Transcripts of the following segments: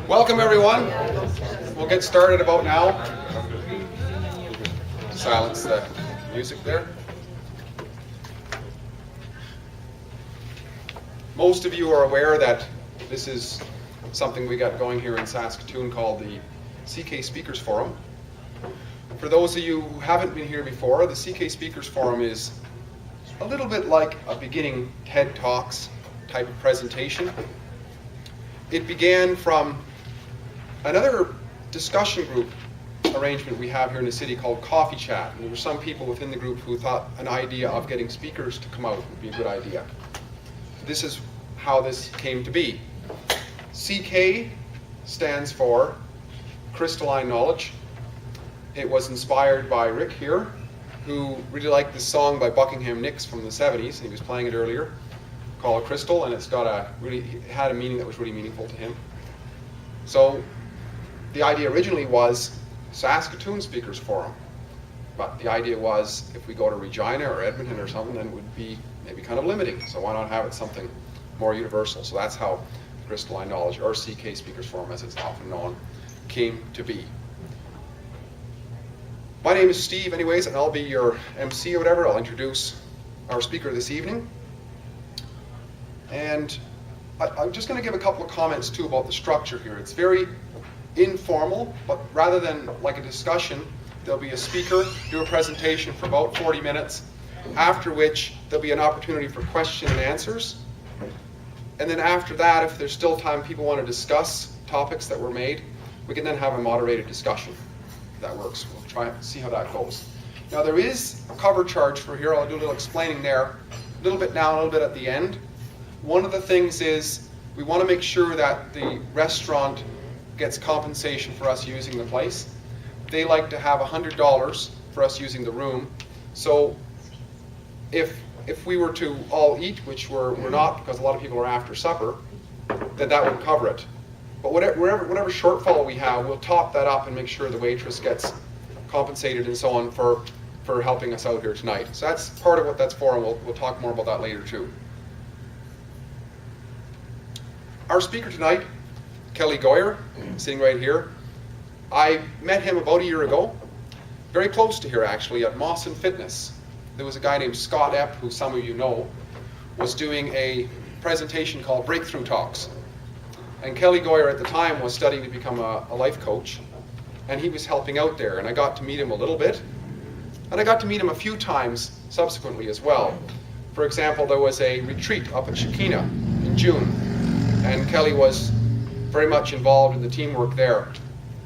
Welcome everyone. We'll get started about now. Silence the music there. Most of you are aware that this is something we got going here in Saskatoon called the CK Speakers Forum. For those of you who haven't been here before, the CK Speakers Forum is a little bit like a beginning TED Talks type of presentation. It began from another discussion group arrangement we have here in the city called Coffee Chat. And there were some people within the group who thought an idea of getting speakers to come out would be a good idea. This is how this came to be. CK stands for Crystalline Knowledge. It was inspired by Rick here, who really liked this song by Buckingham Nicks from the 70s. He was playing it earlier, called Crystal, and it had a meaning that was really meaningful to him. So the idea originally was Saskatoon Speakers Forum. But the idea was if we go to Regina or Edmonton or something, then it would be maybe kind of limiting. So why not have it something more universal? So that's how Crystalline Knowledge, or CK Speakers Forum as it's often known, came to be. My name is Steve anyways, and I'll be your MC or whatever. I'll introduce our speaker this evening. And I'm just going to give a couple of comments too about the structure here. It's very informal, but rather than like a discussion, there'll be a speaker do a presentation for about 40 minutes, after which there'll be an opportunity for question and answers. And then after that, if there's still time, people want to discuss topics that were made, we can then have a moderated discussion. If that works. We'll try and see how that goes. Now there is a cover charge for here. I'll do a little explaining there, a little bit now, a little bit at the end. One of the things is we want to make sure that the restaurant gets compensation for us using the place. They like to have $100 for us using the room. So if we were to all eat, which we're not because a lot of people are after supper, then that would cover it. But whatever shortfall we have, we'll top that up and make sure the waitress gets compensated and so on for helping us out here tonight. So that's part of what that's for, and we'll talk more about that later too. Our speaker tonight, Kelly Goyer, sitting right here. I met him about a year ago, very close to here actually, at Moss and Fitness. There was a guy named Scott Epp, who some of you know, was doing a presentation called Breakthrough Talks. And Kelly Goyer at the time was studying to become a life coach, and he was helping out there, and I got to meet him a little bit, and I got to meet him a few times subsequently as well. For example, there was a retreat up at Shekinah in June, and Kelly was very much involved in the teamwork there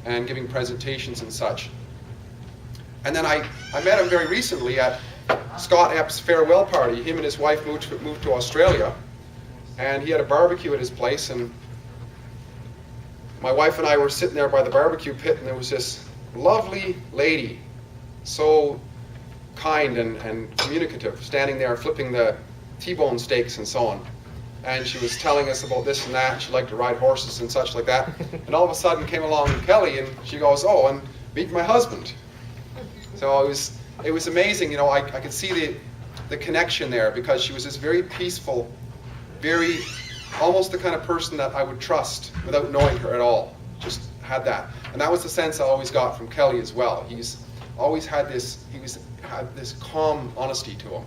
and giving presentations and such. And then I met him very recently at Scott Epp's farewell party. Him and his wife moved to Australia, and he had a barbecue at his place, and my wife and I were sitting there by the barbecue pit, and there was this lovely lady, so kind and communicative, standing there flipping the T-bone steaks and so on. And she was telling us about this and that. She liked to ride horses and such like that. And all of a sudden came along Kelly, and she goes, "Oh, and meet my husband." So it was amazing. You know, I could see the connection there, because she was this very peaceful, very almost the kind of person that I would trust without knowing her at all. Just had that. And that was the sense I always got from Kelly as well. He's always had this calm honesty to him.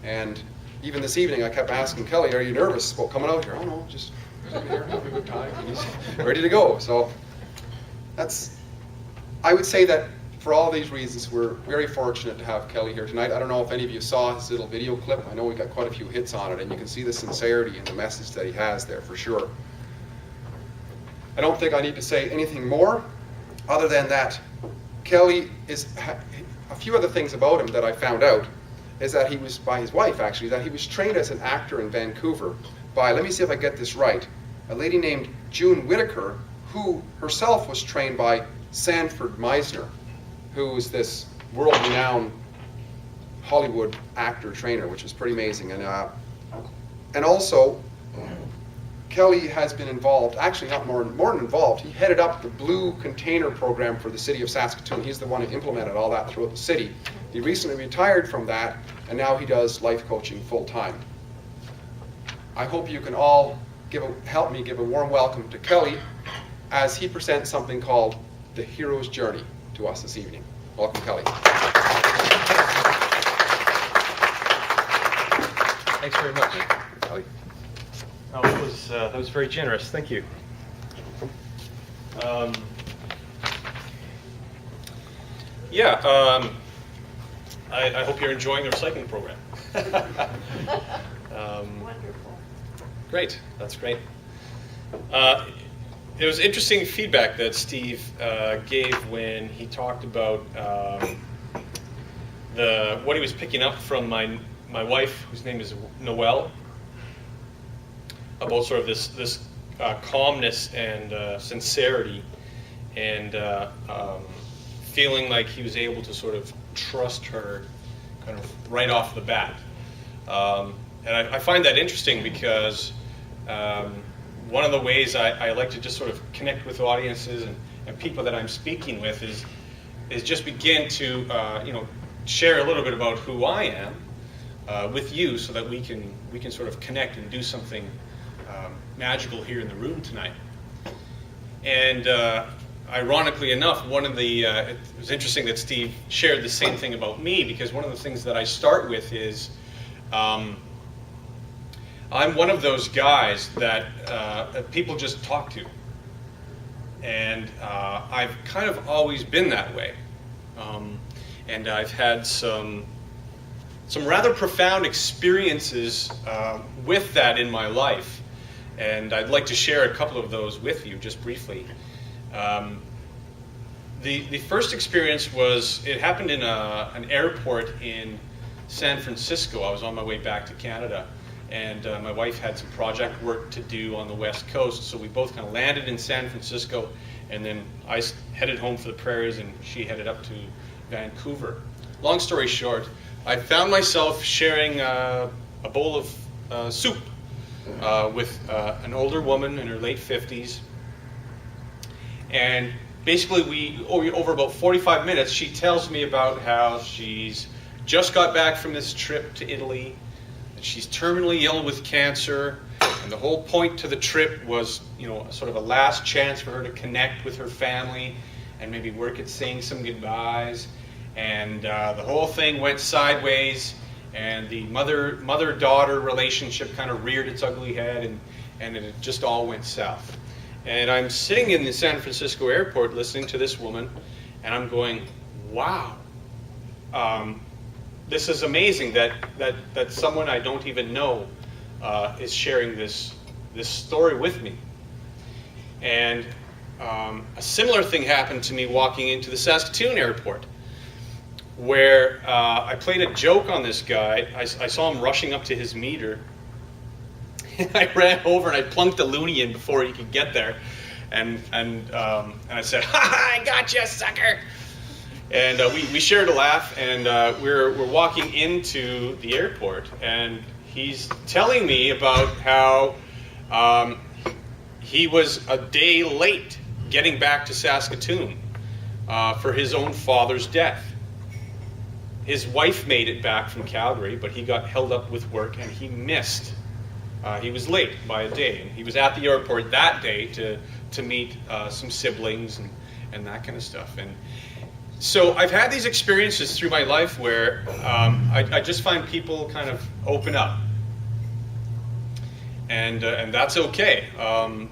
And even this evening I kept asking Kelly, "Are you nervous about coming out here?" "Oh no, just sitting here, having a good time." And he's ready to go. So I would say that for all these reasons, we're very fortunate to have Kelly here tonight. I don't know if any of you saw his little video clip. I know we got quite a few hits on it, and you can see the sincerity and the message that he has there for sure. I don't think I need to say anything more other than that Kelly is, a few other things about him that I found out is that he was, by his wife actually, that he was trained as an actor in Vancouver by, let me see if I get this right, a lady named June Whitaker, who herself was trained by Sanford Meisner, who was this world-renowned Hollywood actor trainer, which is pretty amazing. And also, Kelly has been involved, actually not more than involved, he headed up the Blue Container Program for the city of Saskatoon. He's the one who implemented all that throughout the city. He recently retired from that, and now he does life coaching full-time. I hope you can all help me give a warm welcome to Kelly as he presents something called The Hero's Journey to us this evening. Welcome, Kelly. Thanks very much, Kelly. Oh, that was very generous. Thank you. I hope you're enjoying the recycling program. Wonderful. Great, that's great. It was interesting feedback that Steve gave when he talked about what he was picking up from my wife, whose name is Noelle, about sort of this calmness and sincerity, and feeling like he was able to sort of trust her kind of right off the bat. And I find that interesting because one of the ways I like to just sort of connect with audiences and people that I'm speaking with is just begin to share a little bit about who I am with you, so that we can sort of connect and do something magical here in the room tonight. And ironically enough, it was interesting that Steve shared the same thing about me, because one of the things that I start with is I'm one of those guys that people just talk to. And I've kind of always been that way. And I've had some rather profound experiences with that in my life. And I'd like to share a couple of those with you just briefly. The first experience it happened in an airport in San Francisco. I was on my way back to Canada, and my wife had some project work to do on the West Coast, so we both kind of landed in San Francisco, and then I headed home for the prairies, and she headed up to Vancouver. Long story short, I found myself sharing a bowl of soup with an older woman in her late 50s, and basically over about 45 minutes, she tells me about how she's just got back from this trip to Italy, that she's terminally ill with cancer, and the whole point to the trip was, sort of a last chance for her to connect with her family and maybe work at saying some goodbyes. And the whole thing went sideways, and the mother-daughter relationship kind of reared its ugly head, and it just all went south. And I'm sitting in the San Francisco airport listening to this woman, and I'm going, wow, this is amazing that someone I don't even know is sharing this story with me. And a similar thing happened to me walking into the Saskatoon airport, where I played a joke on this guy. I saw him rushing up to his meter. I ran over and I plunked a loonie in before he could get there, and I said, "Ha ha! I got you, sucker!" And we shared a laugh, and we're walking into the airport, and he's telling me about how he was a day late getting back to Saskatoon for his own father's death. His wife made it back from Calgary, but he got held up with work, and he missed. He was late by a day, and he was at the airport that day to meet some siblings and that kind of stuff. And so I've had these experiences through my life where I just find people kind of open up, and that's okay.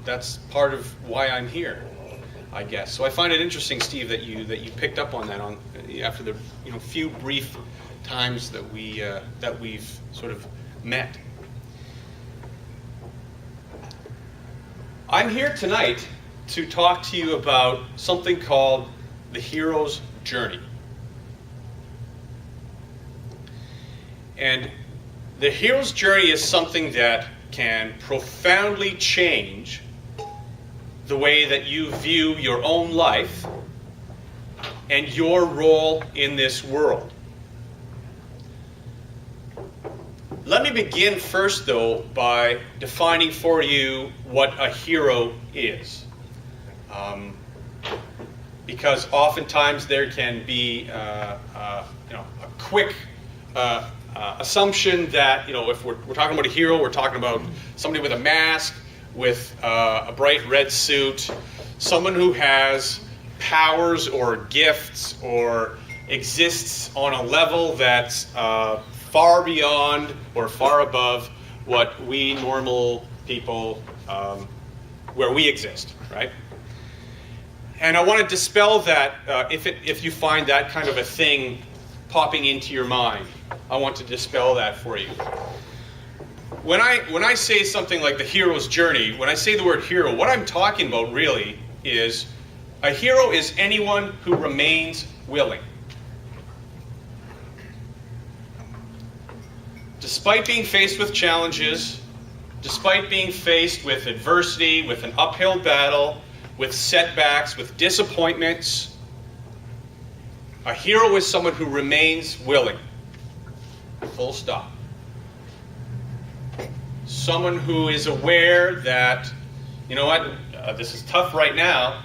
That's part of why I'm here, I guess. So I find it interesting, Steve, that you picked up on that after the few brief times that we've sort of met. I'm here tonight to talk to you about something called the hero's journey. And the hero's journey is something that can profoundly change the way that you view your own life and your role in this world. Let me begin first, though, by defining for you what a hero is. Because oftentimes there can be a quick assumption that, if we're talking about a hero, we're talking about somebody with a mask, with a bright red suit, someone who has powers or gifts or exists on a level that's far beyond or far above what we normal people, where we exist, right? And I want to dispel that. If you find that kind of a thing popping into your mind, I want to dispel that for you. When I say something like the hero's journey, when I say the word hero, what I'm talking about really is a hero is anyone who remains willing. Despite being faced with challenges, despite being faced with adversity, with an uphill battle, with setbacks, with disappointments, a hero is someone who remains willing. Full stop. Someone who is aware that, you know what, this is tough right now,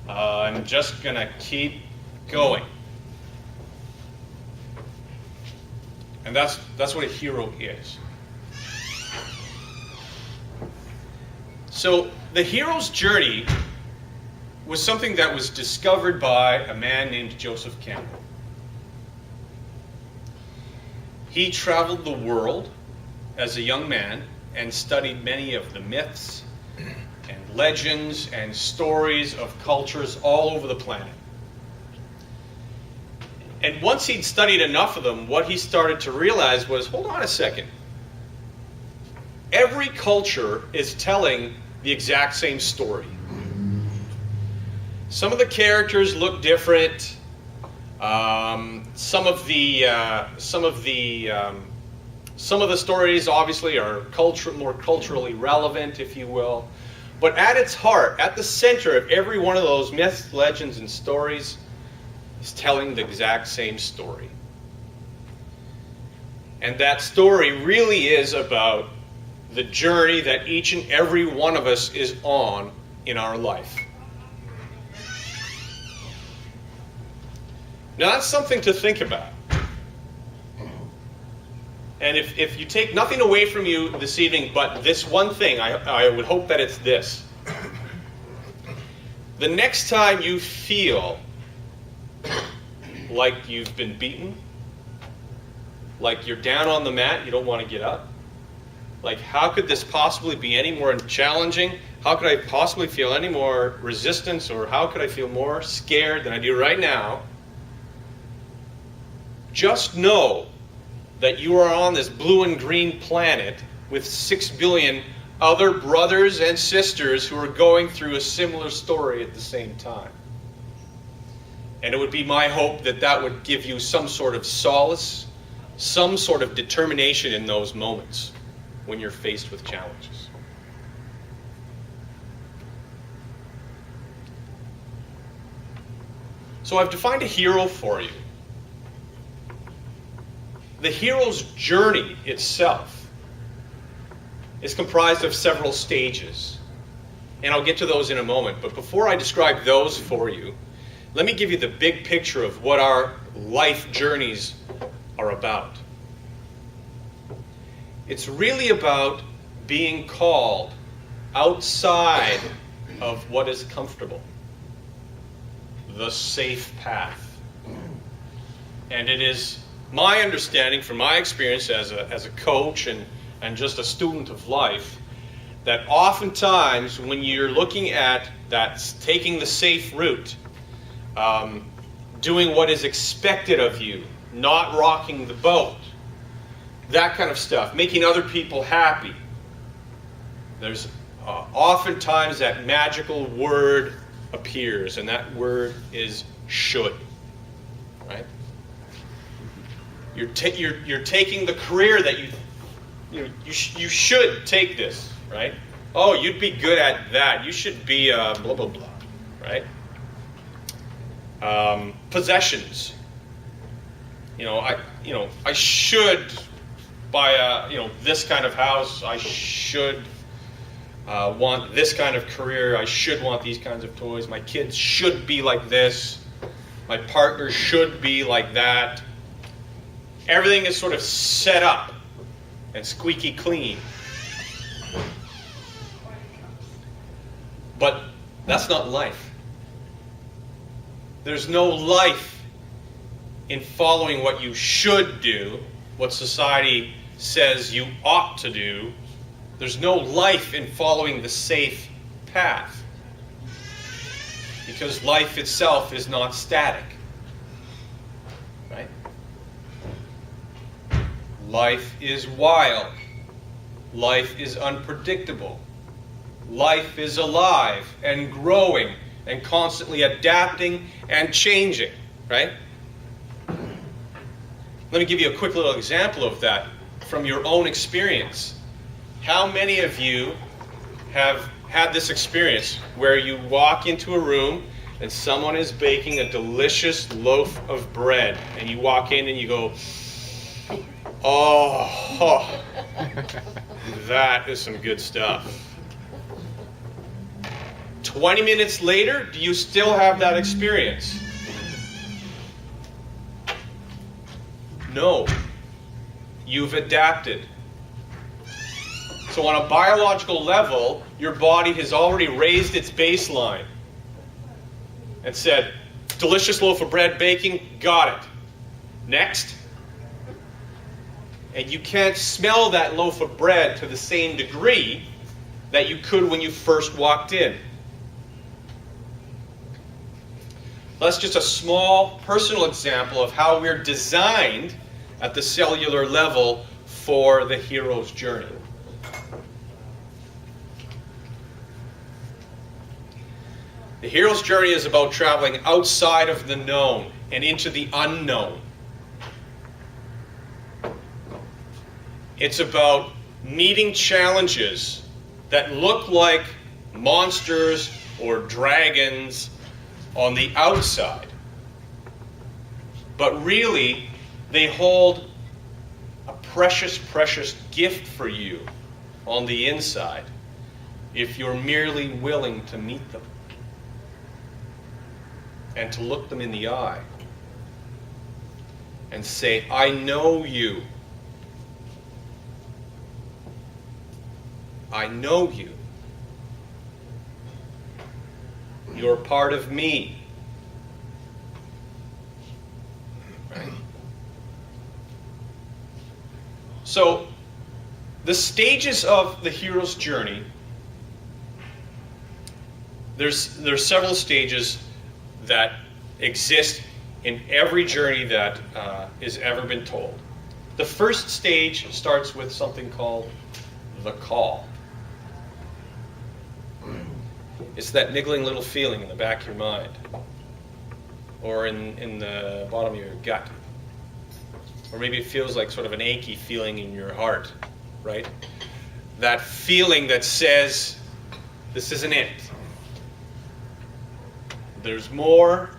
I'm just going to keep going. And that's what a hero is. So the hero's journey was something that was discovered by a man named Joseph Campbell. He traveled the world as a young man and studied many of the myths and legends and stories of cultures all over the planet. And once he'd studied enough of them, what he started to realize was, hold on a second. Every culture is telling the exact same story. Some of the characters look different. Some of the stories obviously are more culturally relevant, if you will. But at its heart, at the center of every one of those myths, legends, and stories is telling the exact same story. And that story really is about the journey that each and every one of us is on in our life. Now that's something to think about. And if you take nothing away from you this evening but this one thing, I would hope that it's this. The next time you feel like you've been beaten, like you're down on the mat, you don't want to get up, like how could this possibly be any more challenging? How could I possibly feel any more resistance, or how could I feel more scared than I do right now? Just know that you are on this blue and green planet with 6 billion other brothers and sisters who are going through a similar story at the same time. And it would be my hope that that would give you some sort of solace, some sort of determination in those moments when you're faced with challenges. So I've defined a hero for you. The hero's journey itself is comprised of several stages. And I'll get to those in a moment. But before I describe those for you, let me give you the big picture of what our life journeys are about. It's really about being called outside of what is comfortable, the safe path. And it is my understanding from my experience as a coach and just a student of life that oftentimes when you're looking at that, taking the safe route, doing what is expected of you, not rocking the boat, that kind of stuff, making other people happy, there's oftentimes that magical word appears, and that word is should, right? You're taking the career that you should take this, right? Oh, you'd be good at that. You should be blah blah blah, right? Possessions. I should buy this kind of house. I should want this kind of career. I should want these kinds of toys. My kids should be like this. My partner should be like that. Everything is sort of set up and squeaky clean. But that's not life. There's no life in following what you should do, what society says you ought to do. There's no life in following the safe path. Because life itself is not static. Right? Life is wild. Life is unpredictable. Life is alive and growing and constantly adapting and changing, right? Let me give you a quick little example of that from your own experience. How many of you have had this experience where you walk into a room and someone is baking a delicious loaf of bread, and you walk in and you go, oh, that is some good stuff. 20 minutes later, do you still have that experience? No. You've adapted. So on a biological level, your body has already raised its baseline and said, delicious loaf of bread baking, got it. Next. And you can't smell that loaf of bread to the same degree that you could when you first walked in. That's just a small personal example of how we're designed at the cellular level for the hero's journey. The hero's journey is about traveling outside of the known and into the unknown. It's about meeting challenges that look like monsters or dragons on the outside, but really they hold a precious, precious gift for you on the inside if you're merely willing to meet them and to look them in the eye and say, I know you. I know you. You're part of me. Right? So, the stages of the hero's journey, there's several stages that exist in every journey that has ever been told. The first stage starts with something called the call. It's that niggling little feeling in the back of your mind, or in the bottom of your gut, or maybe it feels like sort of an achy feeling in your heart, right? That feeling that says, this isn't it. There's more.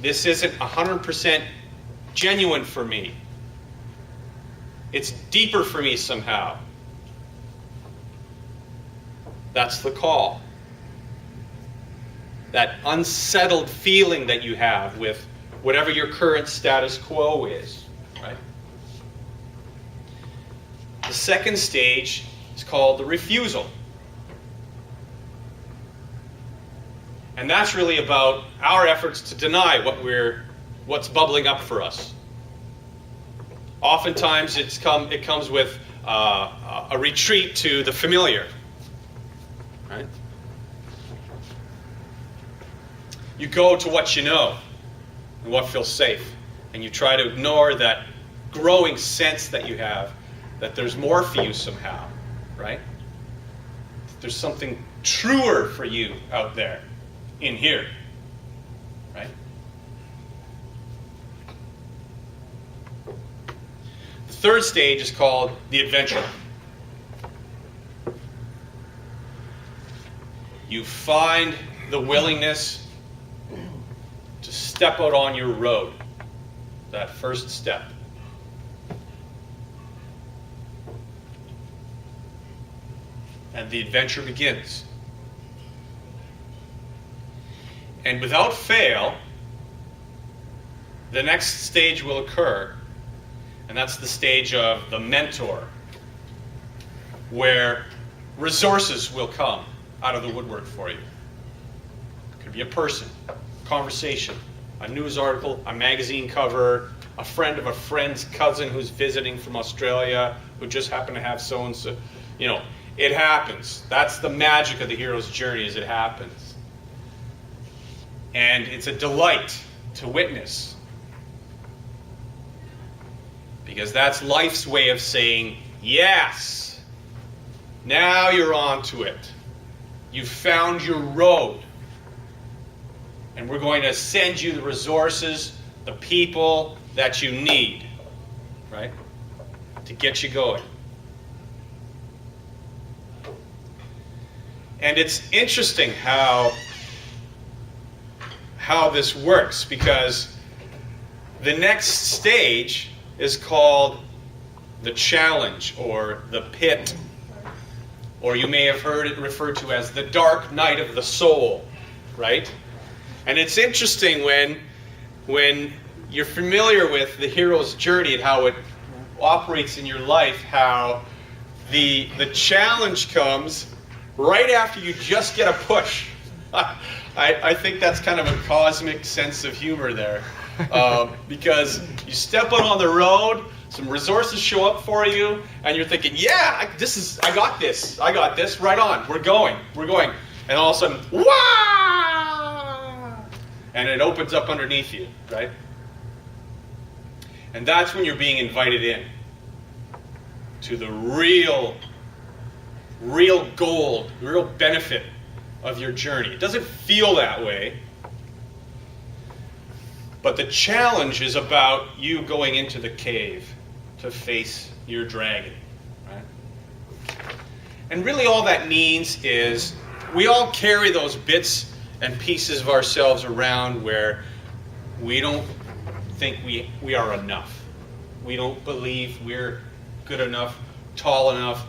This isn't 100% genuine for me. It's deeper for me somehow. That's the call. That unsettled feeling that you have with whatever your current status quo is, right? The second stage is called the refusal. And that's really about our efforts to deny what's bubbling up for us. Oftentimes it comes with a retreat to the familiar. Right? You go to what you know and what feels safe, and you try to ignore that growing sense that you have that there's more for you somehow, right? There's something truer for you out there, in here, right? The third stage is called the adventure. You find the willingness to step out on your road, that first step. And the adventure begins. And without fail, the next stage will occur, and that's the stage of the mentor, where resources will come out of the woodwork for you. It could be a person, conversation, a news article, a magazine cover, a friend of a friend's cousin who's visiting from Australia, who just happened to have so-and-so. You know, it happens. That's the magic of the hero's journey, is it happens. And it's a delight to witness. Because that's life's way of saying, yes, now you're on to it. You've found your road. And we're going to send you the resources, the people that you need, right, to get you going. And it's interesting how this works, because the next stage is called the challenge, or the pit, or you may have heard it referred to as the dark night of the soul, right? And it's interesting when you're familiar with the hero's journey and how it operates in your life, how the challenge comes right after you just get a push. I think that's kind of a cosmic sense of humor there. Because you step out on the road, some resources show up for you, and you're thinking, yeah, I got this, right on, we're going. And all of a sudden, wah! And it opens up underneath you, right? And that's when you're being invited in to the real gold, real benefit of your journey. It doesn't feel that way, but the challenge is about you going into the cave to face your dragon, right? And really all that means is we all carry those bits and pieces of ourselves around where we don't think we are enough. We don't believe we're good enough, tall enough,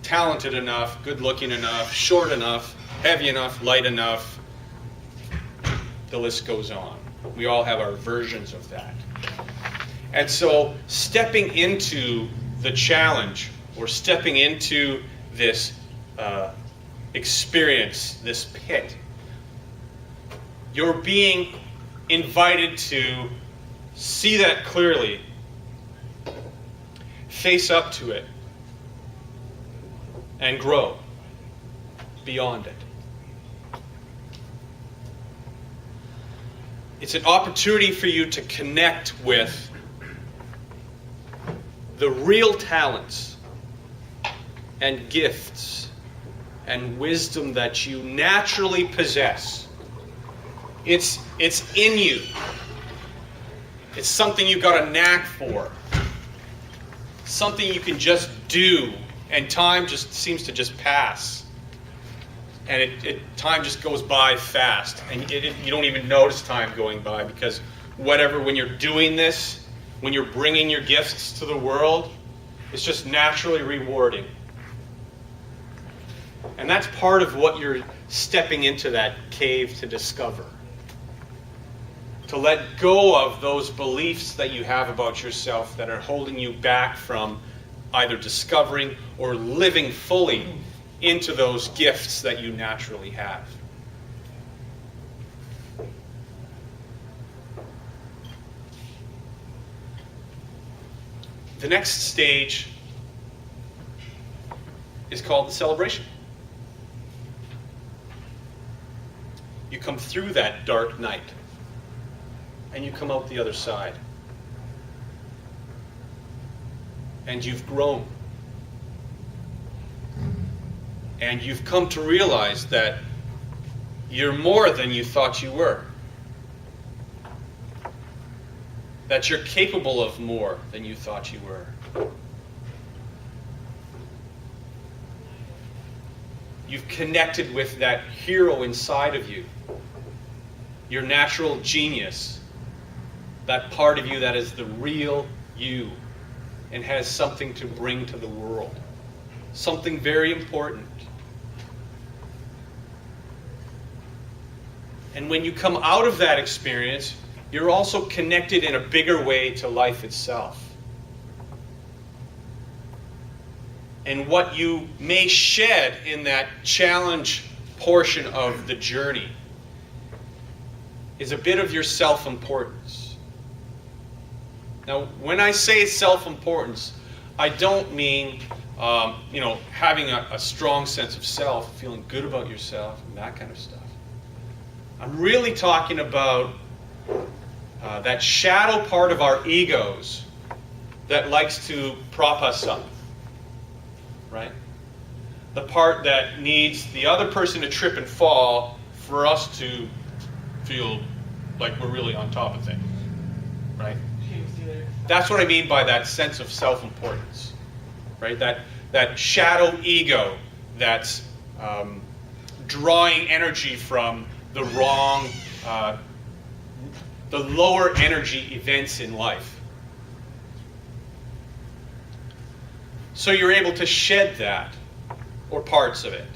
talented enough, good looking enough, short enough, heavy enough, light enough. The list goes on. We all have our versions of that. And so stepping into the challenge, or stepping into this experience, this pit, you're being invited to see that clearly, face up to it, and grow beyond it. It's an opportunity for you to connect with the real talents and gifts and wisdom that you naturally possess. It's in you. It's something you've got a knack for. Something you can just do, and time just seems to just pass. And time just goes by fast, and you don't even notice time going by, because when you're doing this, when you're bringing your gifts to the world, it's just naturally rewarding. And that's part of what you're stepping into that cave to discover. To let go of those beliefs that you have about yourself that are holding you back from either discovering or living fully into those gifts that you naturally have. The next stage is called the celebration. You come through that dark night, and you come out the other side. And you've grown. And you've come to realize that you're more than you thought you were. That you're capable of more than you thought you were. You've connected with that hero inside of you. Your natural genius. That part of you that is the real you and has something to bring to the world. Something very important. And when you come out of that experience, you're also connected in a bigger way to life itself. And what you may shed in that challenge portion of the journey is a bit of your self-importance. Now, when I say self-importance, I don't mean having a strong sense of self, feeling good about yourself, and that kind of stuff. I'm really talking about that shadow part of our egos that likes to prop us up, right? The part that needs the other person to trip and fall for us to feel like we're really on top of things, right? That's what I mean by that sense of self-importance, right? That shadow ego that's drawing energy from the wrong, the lower energy events in life. So you're able to shed that, or parts of it.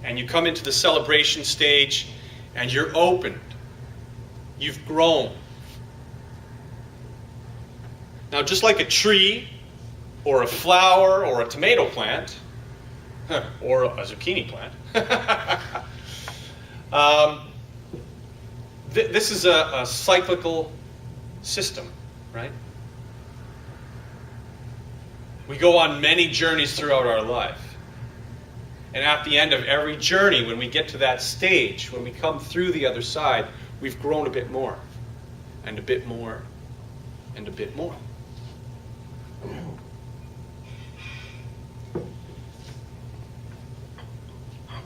And you come into the celebration stage, and you're opened. You've grown. Now, just like a tree, or a flower, or a tomato plant, or a zucchini plant, this is a cyclical system, right? We go on many journeys throughout our life. And at the end of every journey, when we get to that stage, when we come through the other side, we've grown a bit more, and a bit more, and a bit more.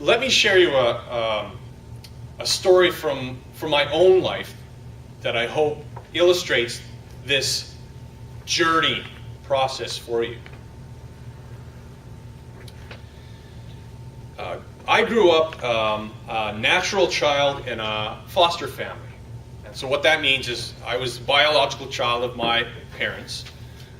Let me share you a story from my own life that I hope illustrates this journey process for you. I grew up a natural child in a foster family. And so what that means is I was the biological child of my parents,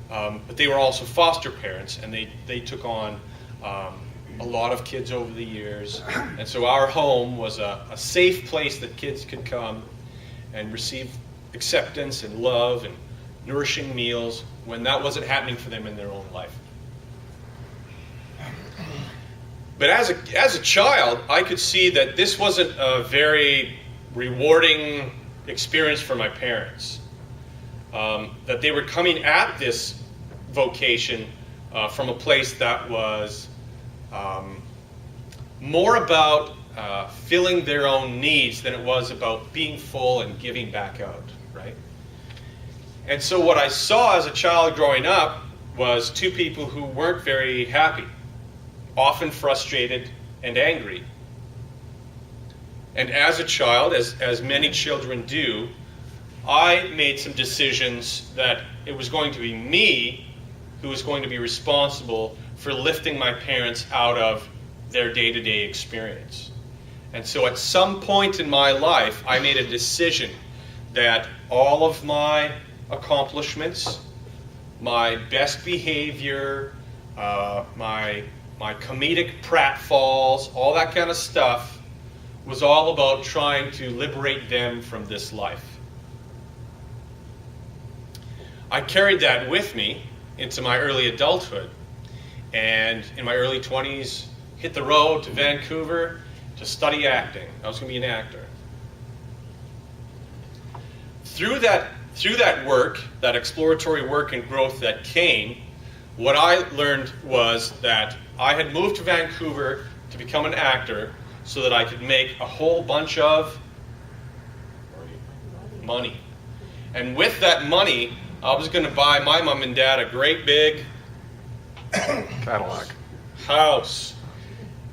but they were also foster parents, and they took on a lot of kids over the years. And so our home was a safe place that kids could come and receive acceptance and love and nourishing meals when that wasn't happening for them in their own life. But as a child, I could see that this wasn't a very rewarding experience for my parents. That they were coming at this vocation from a place that was more about filling their own needs than it was about being full and giving back out, right? And so what I saw as a child growing up was two people who weren't very happy, often frustrated and angry. And as a child, as many children do, I made some decisions that it was going to be me who was going to be responsible for lifting my parents out of their day-to-day experience. And so at some point in my life, I made a decision that all of my accomplishments, my best behavior, my comedic pratfalls, all that kind of stuff, was all about trying to liberate them from this life. I carried that with me into my early adulthood, and in my early 20s, hit the road to Vancouver to study acting. I was going to be an actor. Through that work, that exploratory work and growth that came, what I learned was that I had moved to Vancouver to become an actor so that I could make a whole bunch of money. And with that money, I was going to buy my mom and dad a great big Cadillac house.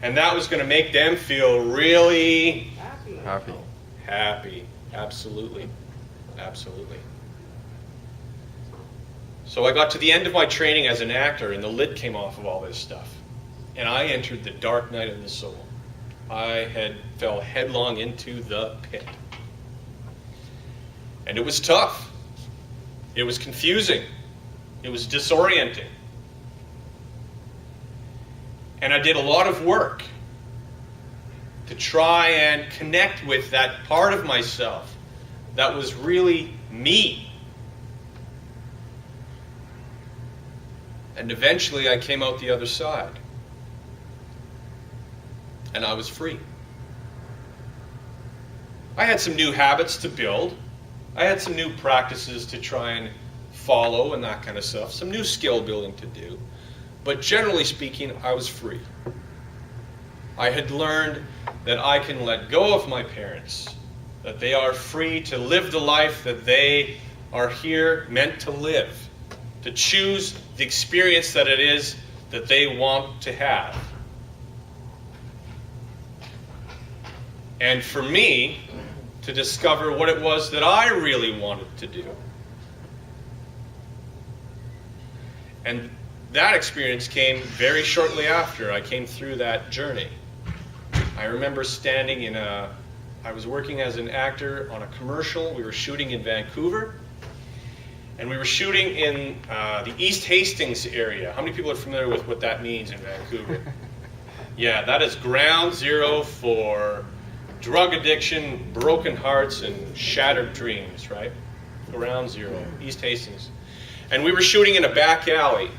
And that was going to make them feel really happy. Absolutely. Absolutely. So I got to the end of my training as an actor, and the lid came off of all this stuff. And I entered the dark night of the soul. I fell headlong into the pit. And it was tough. It was confusing. It was disorienting. And I did a lot of work to try and connect with that part of myself that was really me. And eventually I came out the other side. And I was free. I had some new habits to build. I had some new practices to try and follow and that kind of stuff. Some new skill building to do. But generally speaking, I was free. I had learned that I can let go of my parents, that they are free to live the life that they are here meant to live, to choose the experience that it is that they want to have. And for me, to discover what it was that I really wanted to do. And that experience came very shortly after I came through that journey. I remember standing in I was working as an actor on a commercial. We were shooting in Vancouver. And we were shooting in the East Hastings area. How many people are familiar with what that means in Vancouver? Yeah, that is ground zero for drug addiction, broken hearts, and shattered dreams, right? Ground zero, East Hastings. And we were shooting in a back alley.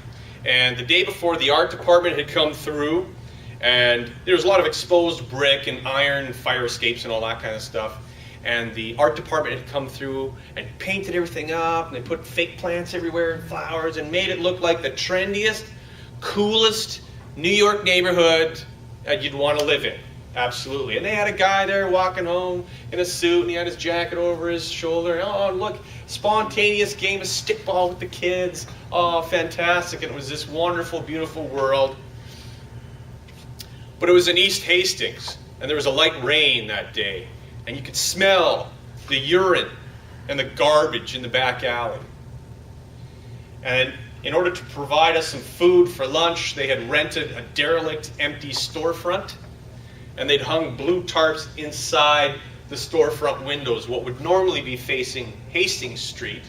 And the day before, the art department had come through, and there was a lot of exposed brick and iron fire escapes and all that kind of stuff. And the art department had come through and painted everything up, and they put fake plants everywhere and flowers and made it look like the trendiest, coolest New York neighborhood that you'd want to live in. Absolutely. And they had a guy there walking home in a suit, and he had his jacket over his shoulder. Oh, look, spontaneous game of stickball with the kids. Oh, fantastic. And it was this wonderful, beautiful world. But it was in East Hastings, and there was a light rain that day. And you could smell the urine and the garbage in the back alley. And in order to provide us some food for lunch, they had rented a derelict, empty storefront. And they'd hung blue tarps inside the storefront windows. What would normally be facing Hastings Street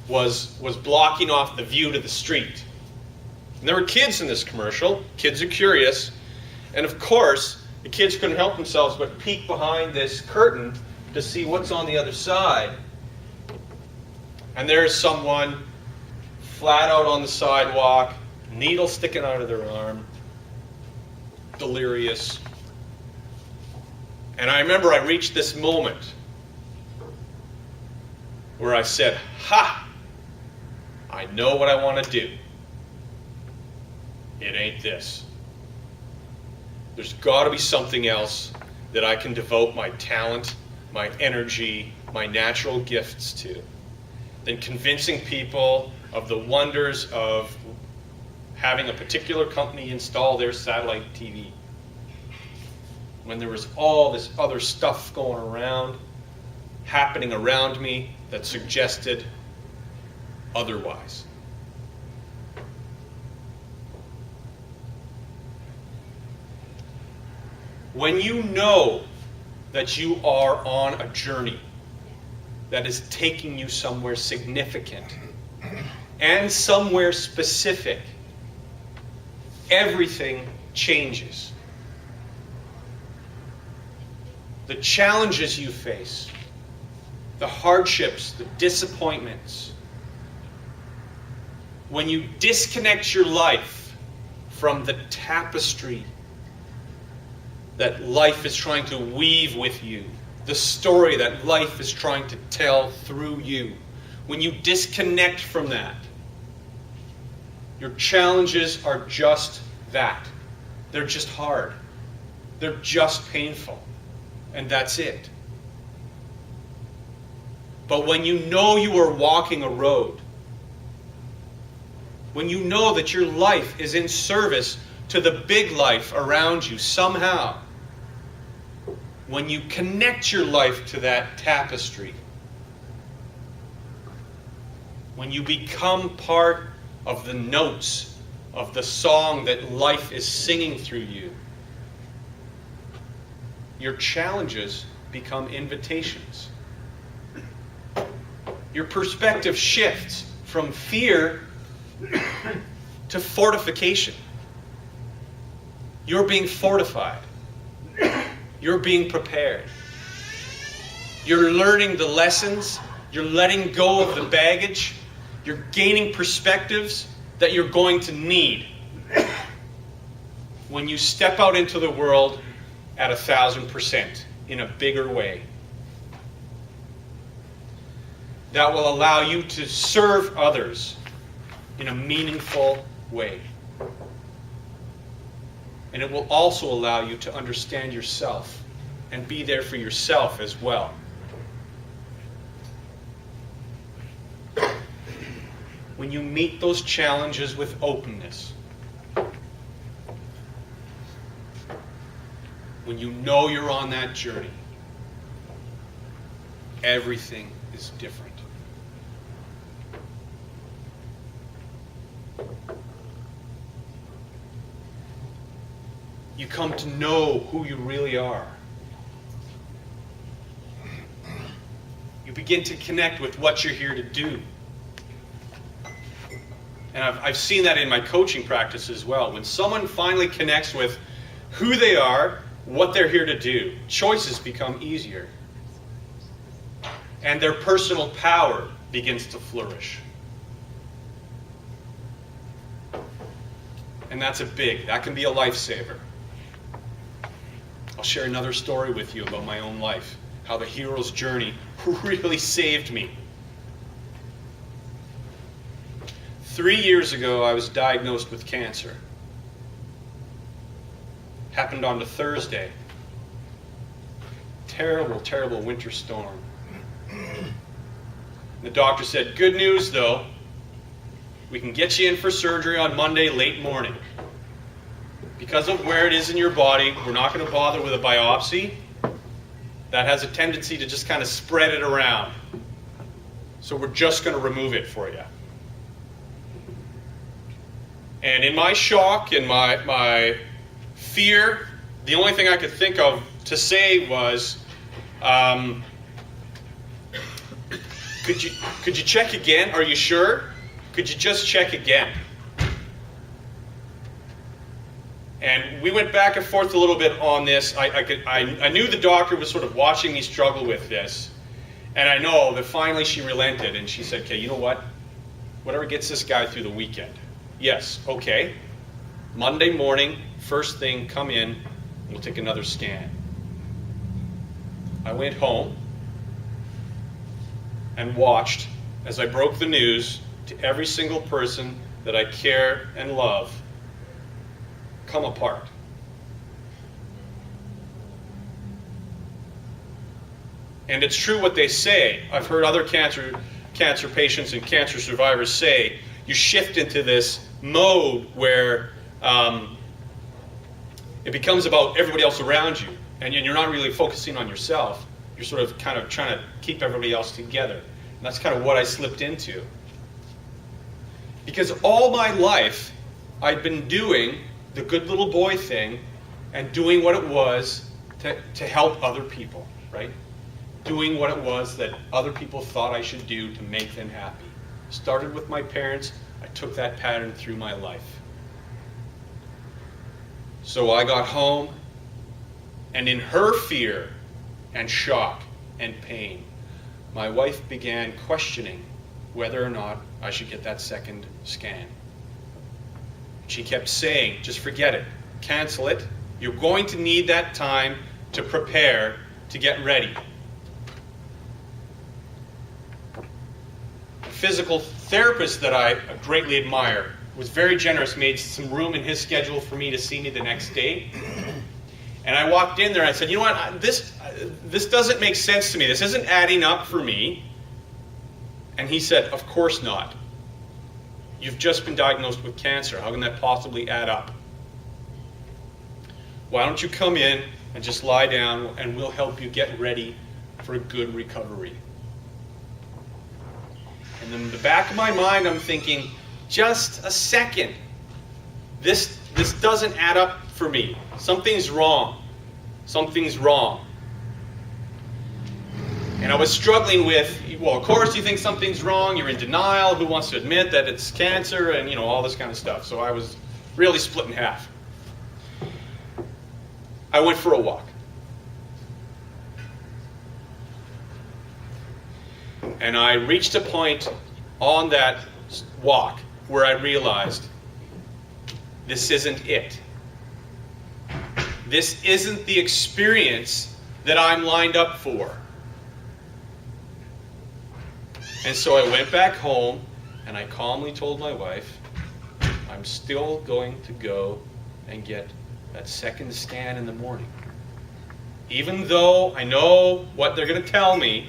was blocking off the view to the street. And there were kids in this commercial. Kids are curious. And of course, the kids couldn't help themselves but peek behind this curtain to see what's on the other side. And there's someone flat out on the sidewalk, needle sticking out of their arm, delirious. And I remember I reached this moment where I said, ha! I know what I want to do. It ain't this. There's got to be something else that I can devote my talent, my energy, my natural gifts to than convincing people of the wonders of having a particular company install their satellite TV. When there was all this other stuff going around, happening around me that suggested otherwise. When you know that you are on a journey that is taking you somewhere significant and somewhere specific, everything changes. The challenges you face, the hardships, the disappointments. When you disconnect your life from the tapestry that life is trying to weave with you, the story that life is trying to tell through you, when you disconnect from that, your challenges are just that. They're just hard. They're just painful. And that's it. But when you know you are walking a road, when you know that your life is in service to the big life around you somehow, when you connect your life to that tapestry, when you become part of the notes of the song that life is singing through you, your challenges become invitations. Your perspective shifts from fear to fortification. You're being fortified. You're being prepared. You're learning the lessons. You're letting go of the baggage. You're gaining perspectives that you're going to need when you step out into the world at 1,000% in a bigger way. That will allow you to serve others in a meaningful way. And it will also allow you to understand yourself and be there for yourself as well. When you meet those challenges with openness, when you know you're on that journey, everything is different. You come to know who you really are. You begin to connect with what you're here to do. And I've seen that in my coaching practice as well. When someone finally connects with who they are, what they're here to do, choices become easier. And their personal power begins to flourish. And that can be a lifesaver. I'll share another story with you about my own life, how the hero's journey really saved me. 3 years ago, I was diagnosed with cancer. Happened on a Thursday. Terrible, terrible winter storm. The doctor said, good news though, we can get you in for surgery on Monday late morning. Because of where it is in your body, we're not going to bother with a biopsy. That has a tendency to just kind of spread it around. So we're just going to remove it for you. And in my shock and my fear, the only thing I could think of to say was, could you check again? Are you sure? Could you just check again? And we went back and forth a little bit on this. I knew the doctor was sort of watching me struggle with this. And I know that finally she relented and she said, okay, you know what? Whatever gets this guy through the weekend. Yes, okay. Monday morning, first thing, come in, and we'll take another scan. I went home and watched as I broke the news to every single person that I care and love come apart. And it's true what they say. I've heard other cancer patients and cancer survivors say, you shift into this mode where it becomes about everybody else around you, and you're not really focusing on yourself. You're sort of kind of trying to keep everybody else together. And that's kind of what I slipped into. Because all my life, I'd been doing the good little boy thing and doing what it was to help other people, right? Doing what it was that other people thought I should do to make them happy. Started with my parents. I took that pattern through my life. So I got home, and in her fear and shock and pain, my wife began questioning whether or not I should get that second scan. She kept saying, just forget it, cancel it. You're going to need that time to prepare, to get ready. A physical therapist that I greatly admire was very generous, made some room in his schedule for me to see me the next day. And I walked in there and I said, you know what, this doesn't make sense to me. This isn't adding up for me. And he said, of course not. You've just been diagnosed with cancer. How can that possibly add up? Why don't you come in and just lie down and we'll help you get ready for a good recovery. And in the back of my mind, I'm thinking, just a second. This doesn't add up for me. Something's wrong. Something's wrong. And I was struggling with, well, of course you think something's wrong, you're in denial, who wants to admit that it's cancer, and all this kind of stuff. So I was really split in half. I went for a walk. And I reached a point on that walk where I realized this isn't it. This isn't the experience that I'm lined up for. And so I went back home and I calmly told my wife, I'm still going to go and get that second scan in the morning. Even though I know what they're going to tell me,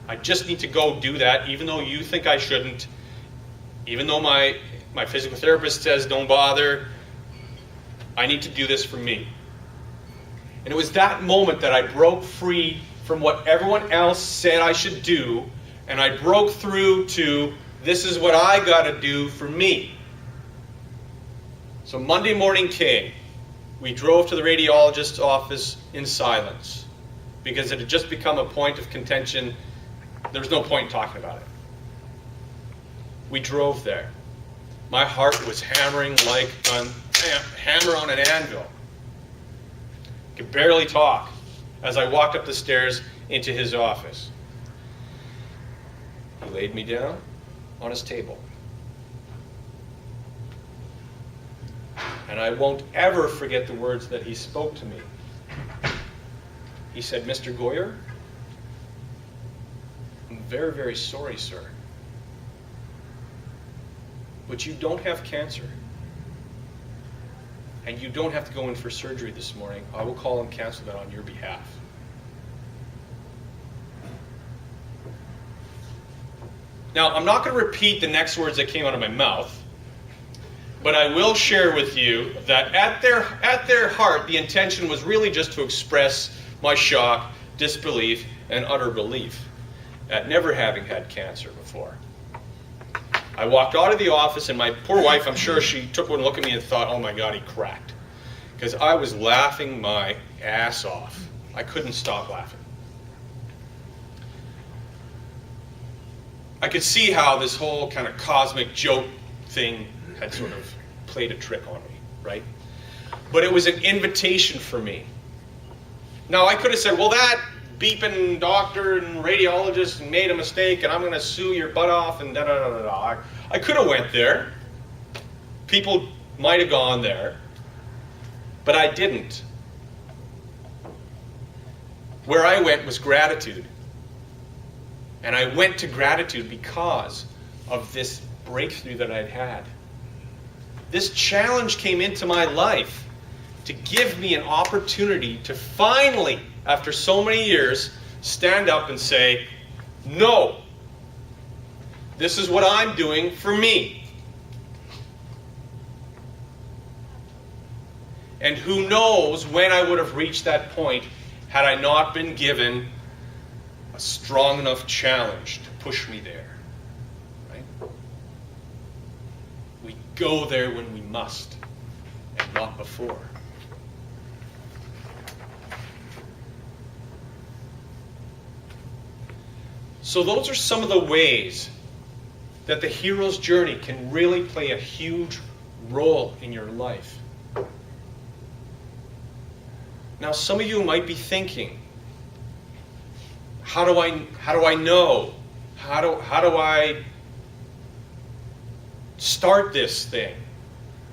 I just need to go do that, even though you think I shouldn't, even though my physical therapist says don't bother. I need to do this for me. And it was that moment that I broke free from what everyone else said I should do, and I broke through to this is what I got to do for me. So Monday morning came. We drove to the radiologist's office in silence because it had just become a point of contention. There was no point in talking about it. We drove there. My heart was hammering like a hammer on an anvil. I could barely talk as I walked up the stairs into his office. He laid me down on his table. And I won't ever forget the words that he spoke to me. He said, "Mr. Goyer, I'm very, very sorry, sir. But you don't have cancer. And you don't have to go in for surgery this morning. I will call and cancel that on your behalf." Now, I'm not going to repeat the next words that came out of my mouth, but I will share with you that at their heart, the intention was really just to express my shock, disbelief, and utter belief at never having had cancer before. I walked out of the office, and my poor wife, I'm sure she took one look at me and thought, oh my God, he cracked. Because I was laughing my ass off. I couldn't stop laughing. I could see how this whole kind of cosmic joke thing had sort of played a trick on me, right? But it was an invitation for me. Now, I could have said, well, that beeping doctor and radiologist made a mistake and I'm going to sue your butt off and da-da-da-da-da. I could have went there. People might have gone there. But I didn't. Where I went was gratitude. And I went to gratitude because of this breakthrough that I'd had. This challenge came into my life to give me an opportunity to finally, after so many years, stand up and say, no, this is what I'm doing for me. And who knows when I would have reached that point had I not been given a strong enough challenge to push me there. Right? We go there when we must, and not before. So those are some of the ways that the hero's journey can really play a huge role in your life. Now, some of you might be thinking, how do I know? How do I start this thing?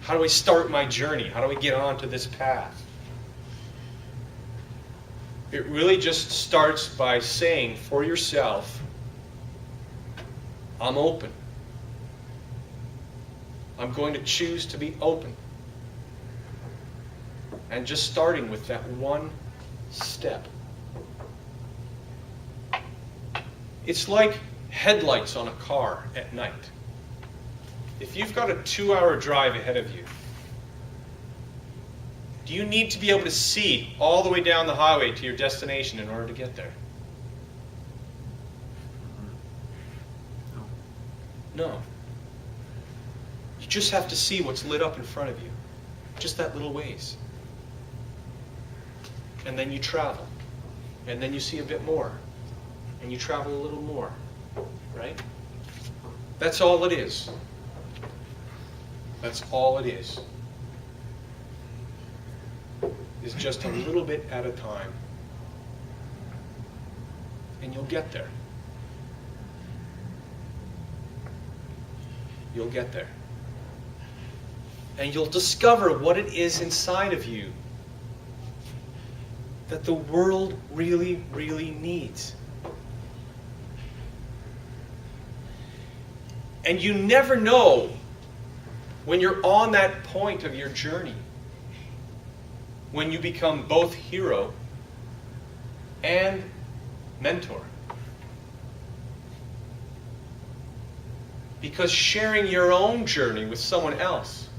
How do I start my journey? How do I get onto this path? It really just starts by saying for yourself, I'm open. I'm going to choose to be open. And just starting with that one step. It's like headlights on a car at night. If you've got a 2-hour drive ahead of you, do you need to be able to see all the way down the highway to your destination in order to get there? No. You just have to see what's lit up in front of you. Just that little ways. And then you travel. And then you see a bit more. And you travel a little more. Right? That's all it is. That's all it is. Is just a little bit at a time. And you'll get there. you'll get there. And you'll discover what it is inside of you that the world really, really needs. And you never know when you're on that point of your journey, when you become both hero and mentor. Because sharing your own journey with someone else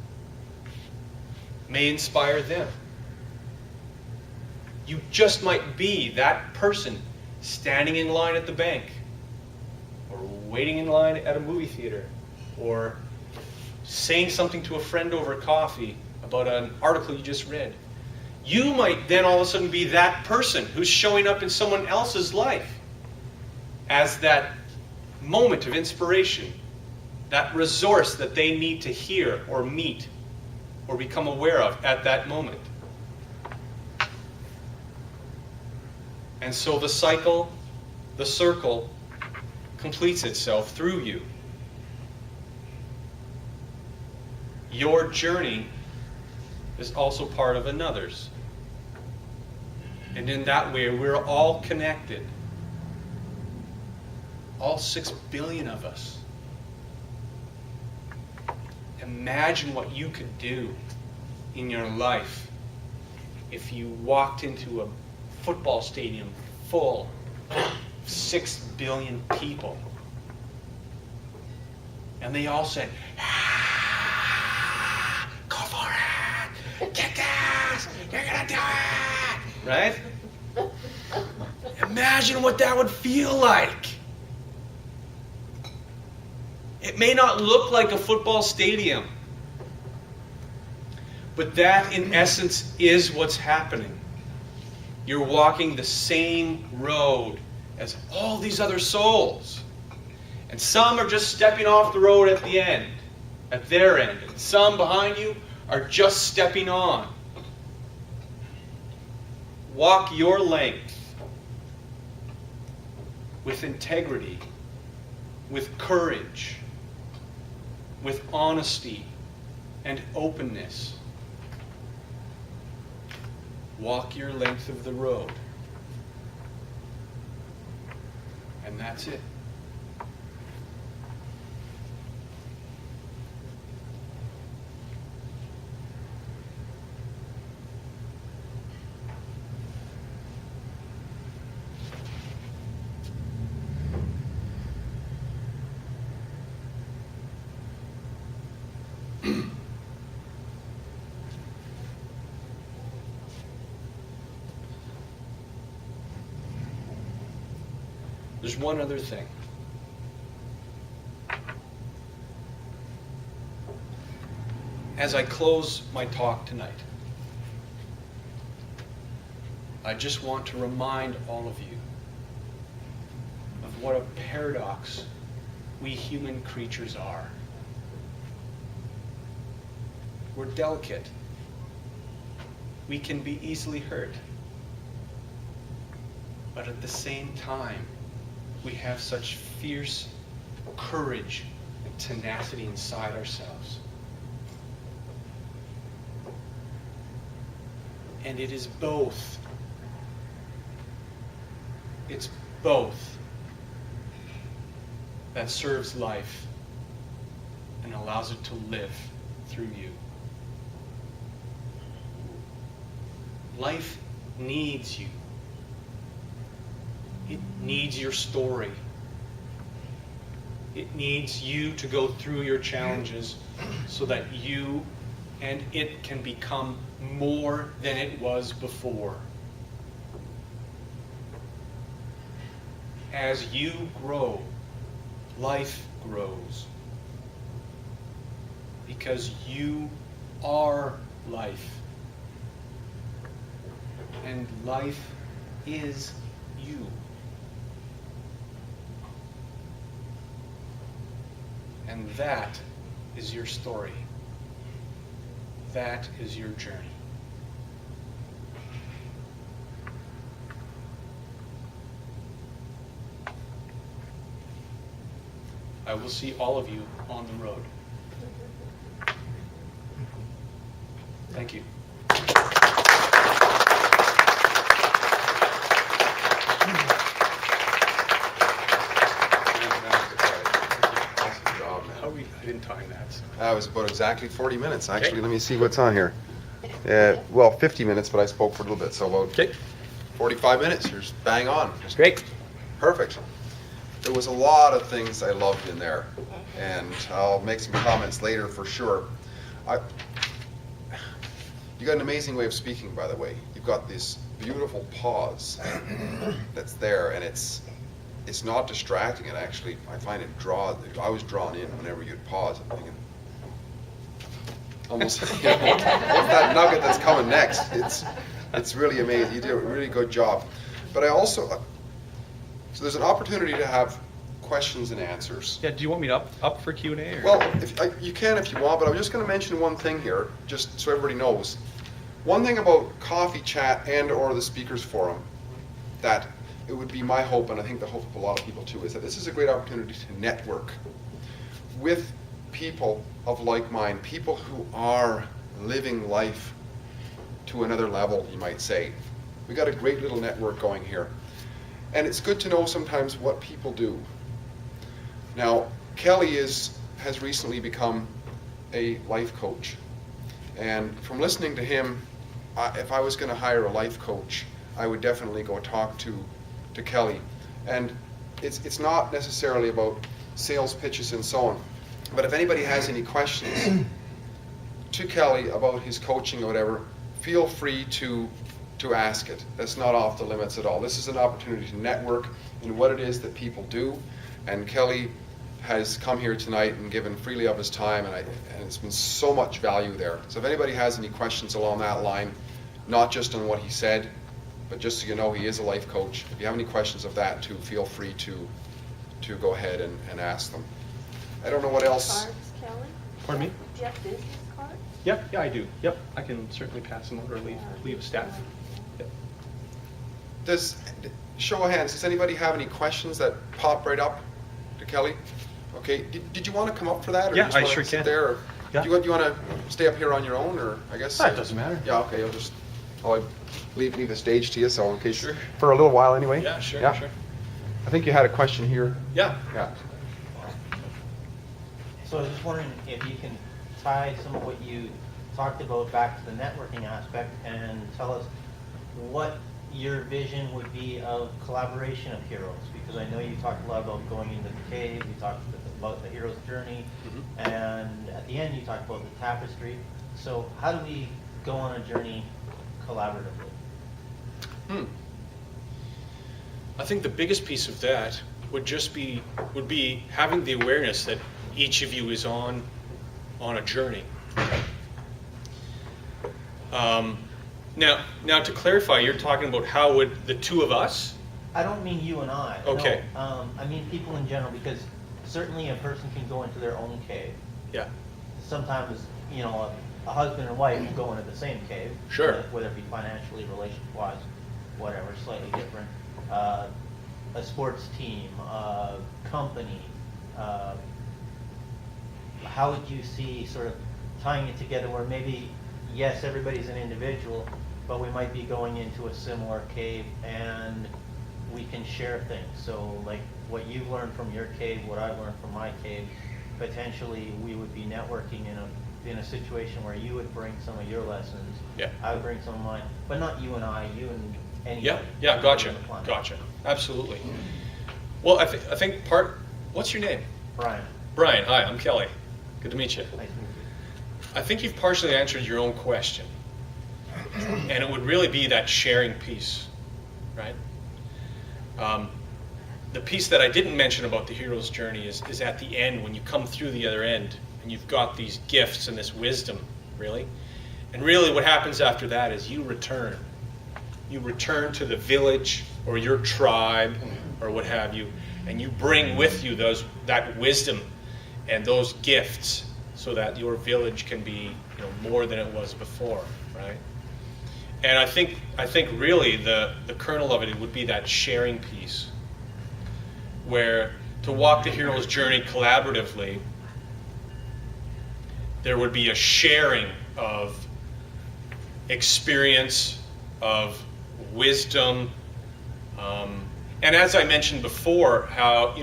may inspire them. You just might be that person standing in line at the bank, or waiting in line at a movie theater, or saying something to a friend over coffee about an article you just read. You might then all of a sudden be that person who's showing up in someone else's life as that moment of inspiration, that resource that they need to hear or meet or become aware of at that moment. And so the cycle, the circle, completes itself through you. Your journey is also part of another's. And in that way, we're all connected. All 6 billion of us. Imagine what you could do in your life if you walked into a football stadium full of 6 billion people. And they all said, ah, go for it, kick ass, you're gonna do it, right? Imagine what that would feel like. It may not look like a football stadium, but that in essence is what's happening. You're walking the same road as all these other souls. And some are just stepping off the road at the end, at their end. And some behind you are just stepping on. Walk your length with integrity, with courage, with honesty and openness. Walk your length of the road. And that's it. There's one other thing. As I close my talk tonight, I just want to remind all of you of what a paradox we human creatures are. We're delicate. We can be easily hurt. But at the same time, we have such fierce courage and tenacity inside ourselves. And it is both. It's both that serves life and allows it to live through you. Life needs you. It needs your story. It needs you to go through your challenges so that you and it can become more than it was before. As you grow, life grows. Because you are life. And life is you. And that is your story. That is your journey. I will see all of you on the road. Thank you. Awesome job, man. I didn't time that. So. That was about exactly 40 minutes. Actually, Okay. let me see what's on here. Well, 50 minutes, but I spoke for a little bit, so about Okay. 45 minutes. You're just bang on. Just Great. perfect. There was a lot of things I loved in there, and I'll make some comments later for sure. You got an amazing way of speaking, by the way. You've got this beautiful pause that's there, and it's not distracting. It actually, I find it I was drawn in whenever you'd pause. I'm thinking, almost, what's that nugget that's coming next? It's really amazing. You do a really good job. But I also, so there's an opportunity to have questions and answers. Yeah. Do you want me to up for Q&A? Or? Well, you can if you want, but I'm just going to mention one thing here, just so everybody knows. One thing about Coffee Chat and/or the Speakers Forum, that it would be my hope, and I think the hope of a lot of people too, is that this is a great opportunity to network with people of like mind, people who are living life to another level, you might say. We got a great little network going here. And it's good to know sometimes what people do. Now, Kelly has recently become a life coach. And from listening to him, if I was going to hire a life coach, I would definitely go talk to Kelly. And it's not necessarily about sales pitches and so on. But if anybody has any questions to Kelly about his coaching or whatever, feel free to ask it. That's not off the limits at all. This is an opportunity to network in what it is that people do. And Kelly has come here tonight and given freely of his time, and it's been so much value there. So if anybody has any questions along that line, not just on what he said, but just so you know, he is a life coach. If you have any questions of that too, feel free to go ahead and ask them. I don't know what else. Cards, Kelly? Pardon me? Do you have business cards? Yeah, I do. Yep, I can certainly pass them over or leave a staff. Yep. Show of hands, does anybody have any questions that pop right up to Kelly? Okay, did you want to come up for that? Or Yeah, you just I wanna sure sit can. there? Or Yeah. Do you want to stay up here on your own, or I guess? That doesn't matter. Yeah, okay, I'll leave the stage to you, so in case, Sure. for a little while anyway. Yeah, sure. I think you had a question here. Yeah. Yeah. So I was just wondering if you can tie some of what you talked about back to the networking aspect and tell us what your vision would be of collaboration of heroes, because I know you talked a lot about going into the cave, you talked about the hero's journey, and at the end you talked about the tapestry. So how do we go on a journey collaboratively? I think the biggest piece of that would be having the awareness that each of you is on a journey. Now to clarify, you're talking about how would the two of us? I don't mean you and I. Okay. No, I mean people in general, because certainly a person can go into their own cave. Yeah. Sometimes, you know, a husband and wife will go into the same cave. Sure. Whether it be financially, relationship-wise, whatever, slightly different. A sports team, a company. How would you see sort of tying it together where maybe, yes, everybody's an individual, but we might be going into a similar cave and we can share things. So like what you've learned from your cave, what I've learned from my cave, potentially we would be networking in a situation where you would bring some of your lessons. Yeah. I would bring some of mine, but not you and I, you and anybody. Yeah, gotcha, on the planet. gotcha, absolutely. Well, I think what's your name? Brian, Brian, hi, I'm Kelly. Good to meet you. nice to meet you. I think you've partially answered your own question. And it would really be that sharing piece, right? The piece that I didn't mention about the hero's journey is at the end, when you come through the other end and you've got these gifts and this wisdom, really. And really what happens after that is you return. You return to the village or your tribe or what have you, and you bring with you that wisdom and those gifts so that your village can be, more than it was before, right? And I think really the kernel of it would be that sharing piece, where to walk the hero's journey collaboratively, there would be a sharing of experience, of wisdom. And as I mentioned before, how,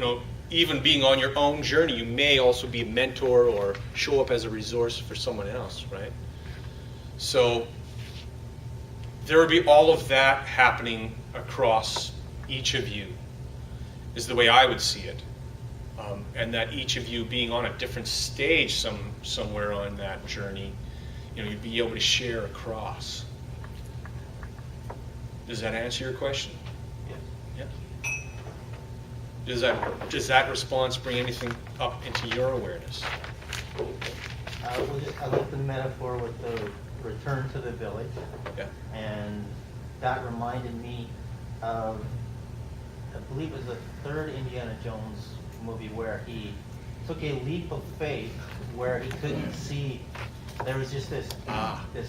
even being on your own journey, you may also be a mentor or show up as a resource for someone else, right? So there would be all of that happening across each of you, is the way I would see it. And that each of you being on a different stage somewhere on that journey, you'd be able to share across. Does that answer your question? Yes. Yeah. Does that response bring anything up into your awareness? I like the metaphor with the return to the village. Yeah. And that reminded me of, I believe it was the third Indiana Jones movie, where he took a leap of faith where he couldn't see. There was just this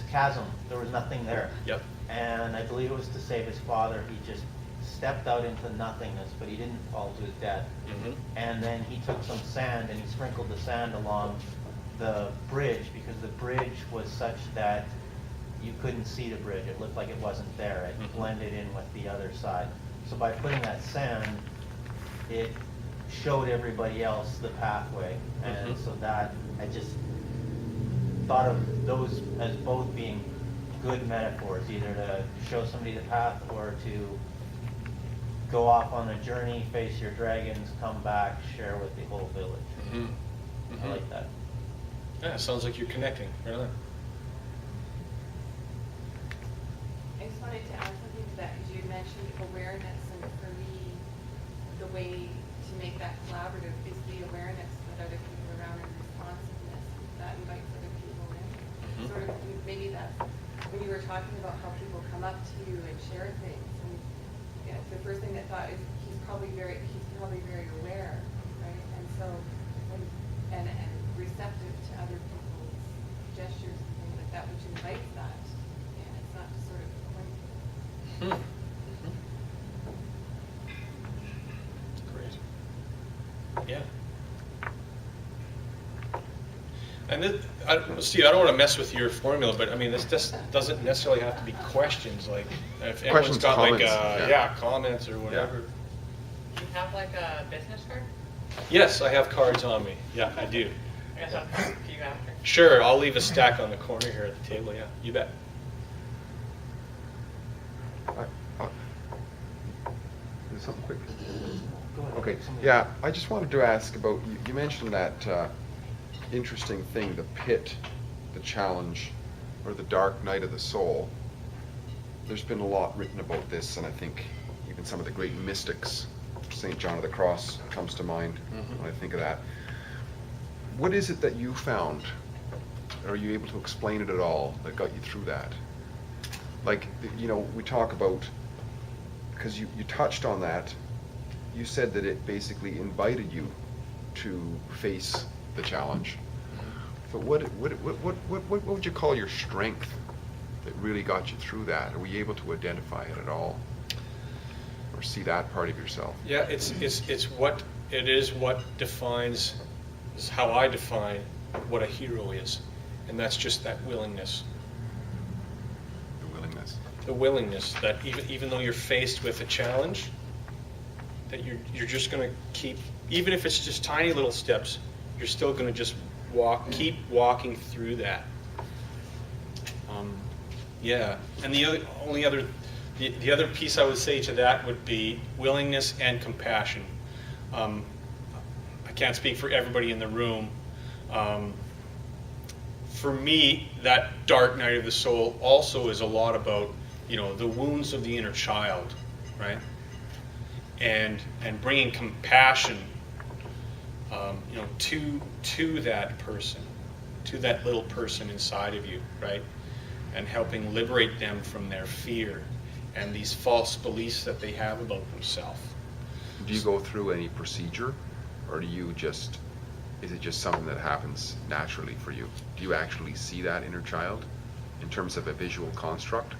chasm. There was nothing there. Yep. And I believe it was to save his father. He just stepped out into nothingness, but he didn't fall to his death. Mm-hmm. And then he took some sand and he sprinkled the sand along the bridge, because the bridge was such that you couldn't see the bridge. It looked like it wasn't there. It Mm-hmm. blended in with the other side. So by putting that sand, it showed everybody else the pathway. And Mm-hmm. so that, I just thought of those as both being good metaphors, either to show somebody the path or to go off on a journey, face your dragons, come back, share with the whole village. Mm-hmm. Mm-hmm. I like that. Yeah, sounds like you're connecting. Right on. I just wanted to add something to that, because you had mentioned awareness, and for me, the way to make that collaborative is the awareness with other people around, and responsiveness that invites other people in. Mhm. Sort of, maybe that's, when you were talking about how people come up to you and share things, and the first thing that thought is he's probably very aware, right? And so, and receptive to other people's gestures and things like that, which invites that. And it's not just sort of going. Great. Yeah. And Steve, I don't want to mess with your formula, but I mean, this just doesn't necessarily have to be questions. Like, if everyone's Questions, got comments, like, comments or whatever. Do you have like a business card? Yes, I have cards on me. Yeah, I do. I guess I'll come to you after. Sure, I'll leave a stack on the corner here at the table. Yeah, you bet. Something quick. Go ahead. Okay, Somebody- yeah, I just wanted to ask about, you mentioned that interesting thing, the pit, the challenge, or the dark night of the soul. There's been a lot written about this, and I think even some of the great mystics, St. John of the Cross comes to mind when I think of that. What is it that you found? Are you able to explain it at all that got you through that? Like, we talk about, because you touched on that, you said that it basically invited you to face the challenge. But what would you call your strength that really got you through that? Are we able to identify it at all, or see that part of yourself? Yeah, it's what it is. What defines is how I define what a hero is, and that's just that willingness. The willingness. The willingness that even though you're faced with a challenge, that you're just going to keep, even if it's just tiny little steps, you're still going to just keep walking through that. Yeah, and the other piece I would say to that would be willingness and compassion. I can't speak for everybody in the room. For me, that dark night of the soul also is a lot about, the wounds of the inner child, right? And bringing compassion, to that person, to that little person inside of you, right? And helping liberate them from their fear and these false beliefs that they have about themselves. Do you go through any procedure, or is it just something that happens naturally for you? Do you actually see that inner child in terms of a visual construct?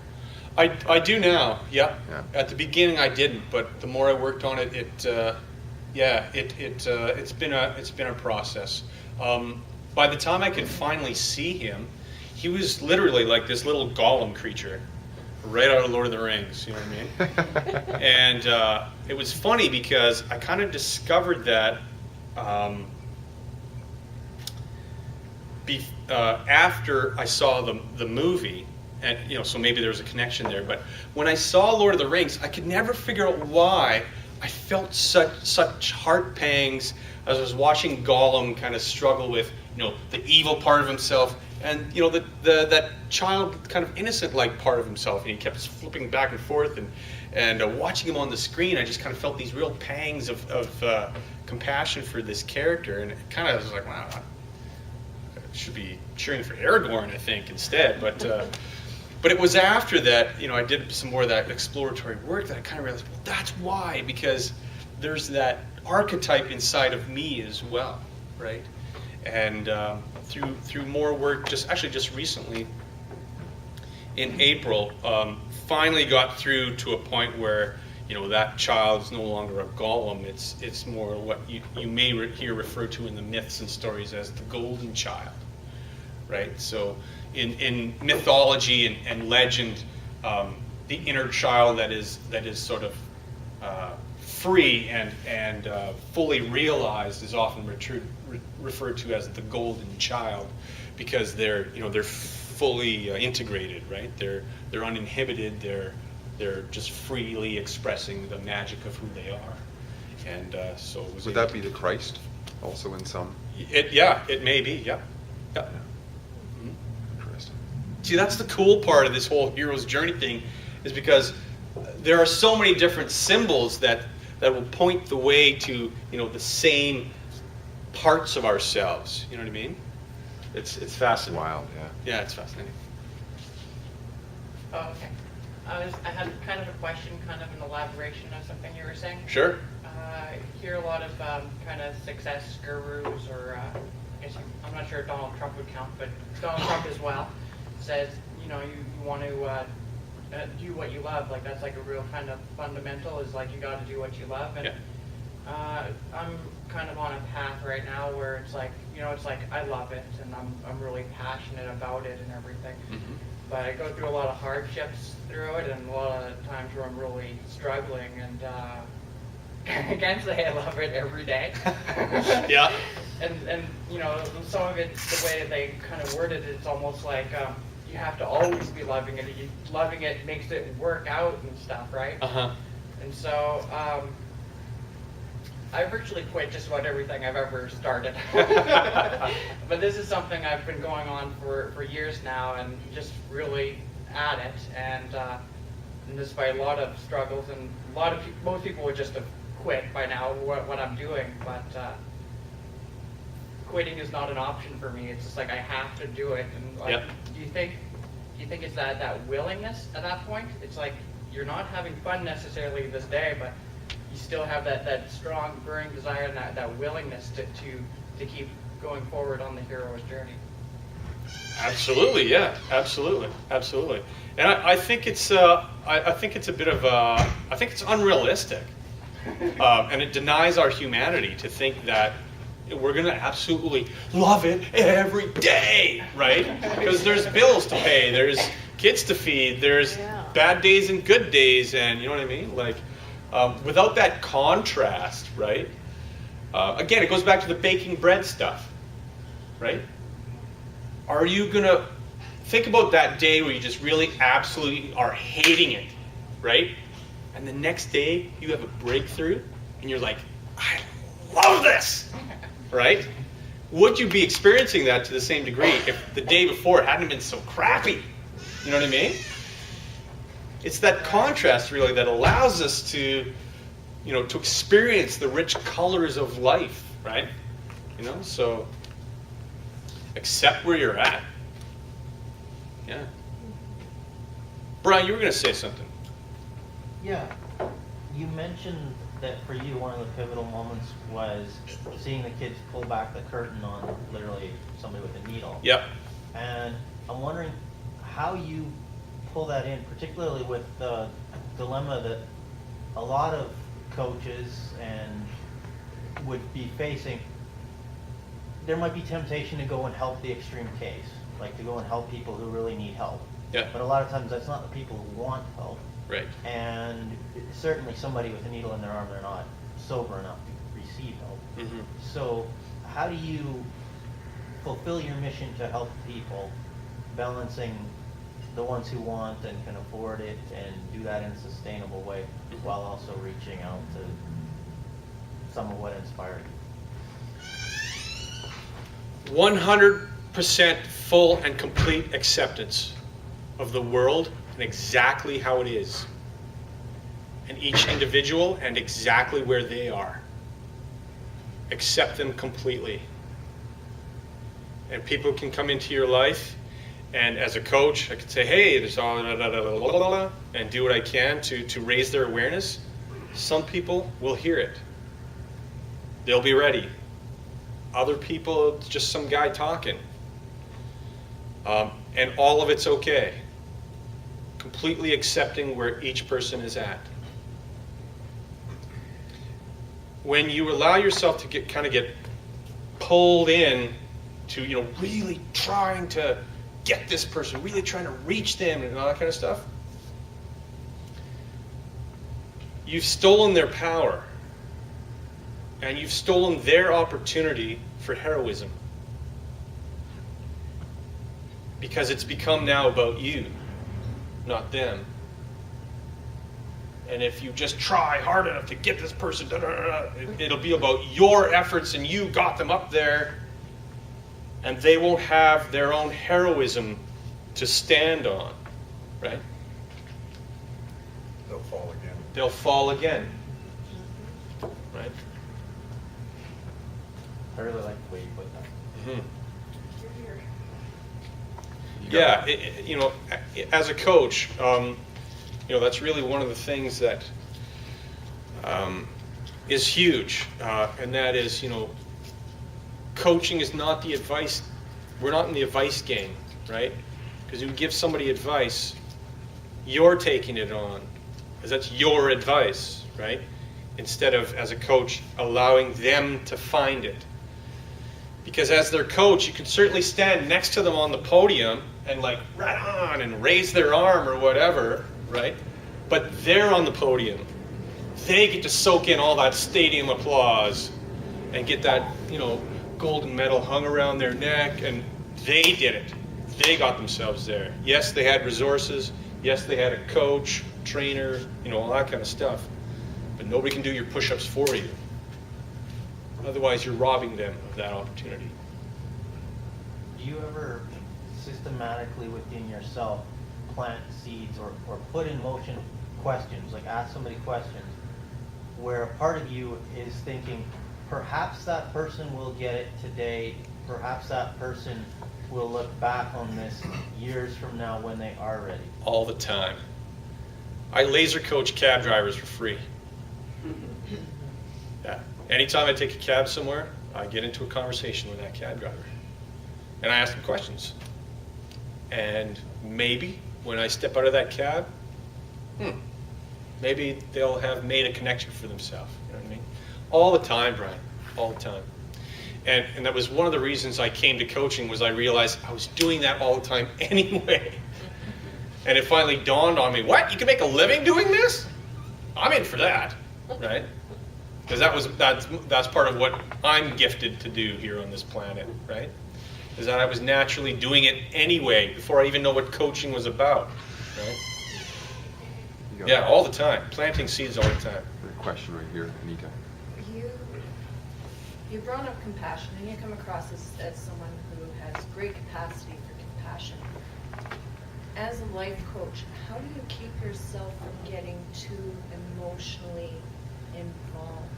I do now, yeah. Yeah. At the beginning I didn't, but the more I worked on it, it's been a process. By the time I could finally see him, he was literally like this little golem creature, right out of Lord of the Rings. You know what I mean? And it was funny because I kind of discovered that after I saw the movie, and so maybe there was a connection there. But when I saw Lord of the Rings, I could never figure out why I felt such heart pangs as I was watching Gollum kind of struggle with the evil part of himself, and that child kind of innocent like part of himself, and he kept flipping back and forth, and watching him on the screen, I just kind of felt these real pangs of compassion for this character, and it kind of was like, wow, I should be cheering for Aragorn, I think, instead. But it was after that, I did some more of that exploratory work that I kind of realized, well, that's why, because there's that archetype inside of me as well, right? And through more work, just recently, in April, finally got through to a point where that child is no longer a golem. It's more what you may hear referred to in the myths and stories as the golden child, right? So in mythology and legend, the inner child that is sort of free and fully realized is often referred to as the golden child, because they're fully integrated, right? They're uninhibited. They're just freely expressing the magic of who they are, and so it was. Would that be the Christ, also in some? It may be. Yeah. Interesting. See, that's the cool part of this whole hero's journey thing, is because there are so many different symbols that will point the way to the same parts of ourselves. You know what I mean? It's fascinating. Wild, yeah. Yeah, it's fascinating. Oh, okay. I had kind of a question, kind of an elaboration of something you were saying. Sure. I hear a lot of kind of success gurus, or I'm not sure if Donald Trump would count, but Donald Trump as well says, you want to do what you love. Like, that's like a real kind of fundamental, is like you got to do what you love. And I'm kind of on a path right now where it's like, it's like I love it and I'm really passionate about it and everything. Mm-hmm. But I go through a lot of hardships through it, and a lot of times where I'm really struggling, and I can't say I love it every day. Yeah. And some of it, the way they kind of worded it, it's almost like you have to always be loving it. Loving it makes it work out and stuff, right? Uh-huh. And so I virtually quit just about everything I've ever started. But this is something I've been going on for years now, and just really at it. And despite a lot of struggles, and most people would just have quit by now what I'm doing. But quitting is not an option for me. It's just like I have to do it. And like, do you think it's that willingness at that point? It's like you're not having fun necessarily this day, but you still have that strong burning desire and that willingness to keep going forward on the hero's journey. Absolutely, yeah, absolutely. And I think it's I think it's a bit of I think it's unrealistic, and it denies our humanity to think that we're going to absolutely love it every day, right? Because there's bills to pay, there's kids to feed, there's bad days and good days, and you know what I mean? Like, without that contrast, right? Again, it goes back to the baking bread stuff, right? Are you going to think about that day where you just really absolutely are hating it, right? And the next day you have a breakthrough and you're like, I love this, right? Would you be experiencing that to the same degree if the day before it hadn't been so crappy? You know what I mean? It's that contrast really that allows us to, to experience the rich colors of life, right? So accept where you're at. Yeah. Brian, you were going to say something. Yeah. You mentioned that for you, one of the pivotal moments was seeing the kids pull back the curtain on literally somebody with a needle. Yep. And I'm wondering how you pull that in, particularly with the dilemma that a lot of coaches would be facing. There might be temptation to go and help the extreme case, like to go and help people who really need help. Yeah. But a lot of times that's not the people who want help. Right. And certainly somebody with a needle in their arm, they're not sober enough to receive help. Mhm. So how do you fulfill your mission to help people, balancing the ones who want and can afford it and do that in a sustainable way, while also reaching out to some of what inspired you? 100% full and complete acceptance of the world and exactly how it is, and each individual and exactly where they are. Accept them completely. And people can come into your life, and as a coach, I can say, hey, there's all and do what I can to raise their awareness. Some people will hear it. They'll be ready. Other people, it's just some guy talking. And all of it's okay. Completely accepting where each person is at. When you allow yourself to get pulled in to, really trying to get this person, really trying to reach them and all that kind of stuff, you've stolen their power. And you've stolen their opportunity for heroism. Because it's become now about you, not them. And if you just try hard enough to get this person, it'll be about your efforts and you got them up there. And they won't have their own heroism to stand on, right? They'll fall again. They'll fall again, right? I really like the way you put that. Mm-hmm. Yeah, as a coach, that's really one of the things that is huge, and that is, coaching is not the advice. We're not in the advice game, right? Because you give somebody advice, you're taking it on, because that's your advice, right? Instead of, as a coach, allowing them to find it. Because as their coach, you can certainly stand next to them on the podium and right on and raise their arm or whatever, right? But they're on the podium. They get to soak in all that stadium applause and get that, golden medal hung around their neck, and they did it. They got themselves there. Yes, they had resources. Yes, they had a coach, trainer, all that kind of stuff. But nobody can do your push-ups for you. Otherwise, you're robbing them of that opportunity. Do you ever systematically within yourself plant seeds or put in motion questions, like ask somebody questions, where a part of you is thinking, perhaps that person will get it today, perhaps that person will look back on this years from now when they are ready? All the time. I laser coach cab drivers for free. Yeah. Anytime I take a cab somewhere, I get into a conversation with that cab driver. And I ask them questions. And maybe when I step out of that cab, maybe they'll have made a connection for themselves. You know what I mean? All the time, Brian. All the time. And that was one of the reasons I came to coaching, was I realized I was doing that all the time anyway. And it finally dawned on me, what? You can make a living doing this? I'm in for that, right? Because that's part of what I'm gifted to do here on this planet, right? Is that I was naturally doing it anyway before I even know what coaching was about, right? Yeah, all the time. Planting seeds all the time. A question right here, Anita. You brought up compassion, and you come across as someone who has great capacity for compassion. As a life coach, how do you keep yourself from getting too emotionally involved?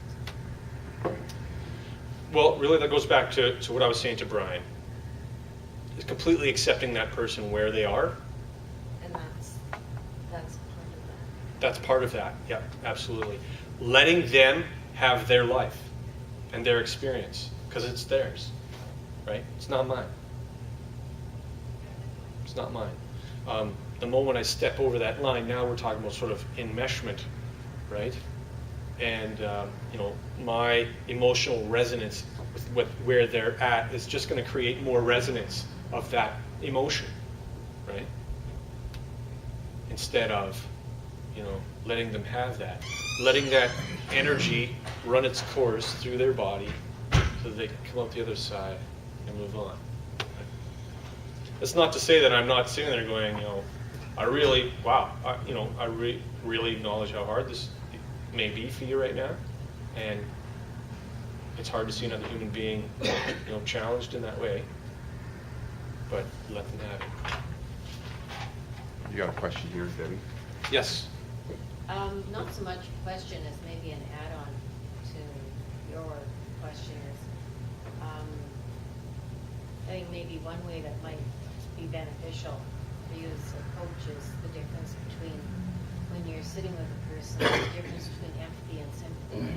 Well, really that goes back to what I was saying to Brian. Is completely accepting that person where they are. And that's part of that. That's part of that, yeah, absolutely. Letting them have their life and their experience, because it's theirs, right? It's not mine. It's not mine. The moment I step over that line, now we're talking about sort of enmeshment, right? And my emotional resonance with where they're at is just going to create more resonance of that, emotion, right? Instead of, letting them have that. Letting that energy run its course through their body so that they can come out the other side and move on. That's not to say that I'm not sitting there going, I really, really acknowledge how hard this may be for you right now. And it's hard to see another human being, challenged in that way. But let them have it. You got a question here, Debbie? Yes. Not so much a question as maybe an add-on to your question is, I think maybe one way that might be beneficial for you as a coach is the difference between when you're sitting with a person, the difference between empathy and sympathy.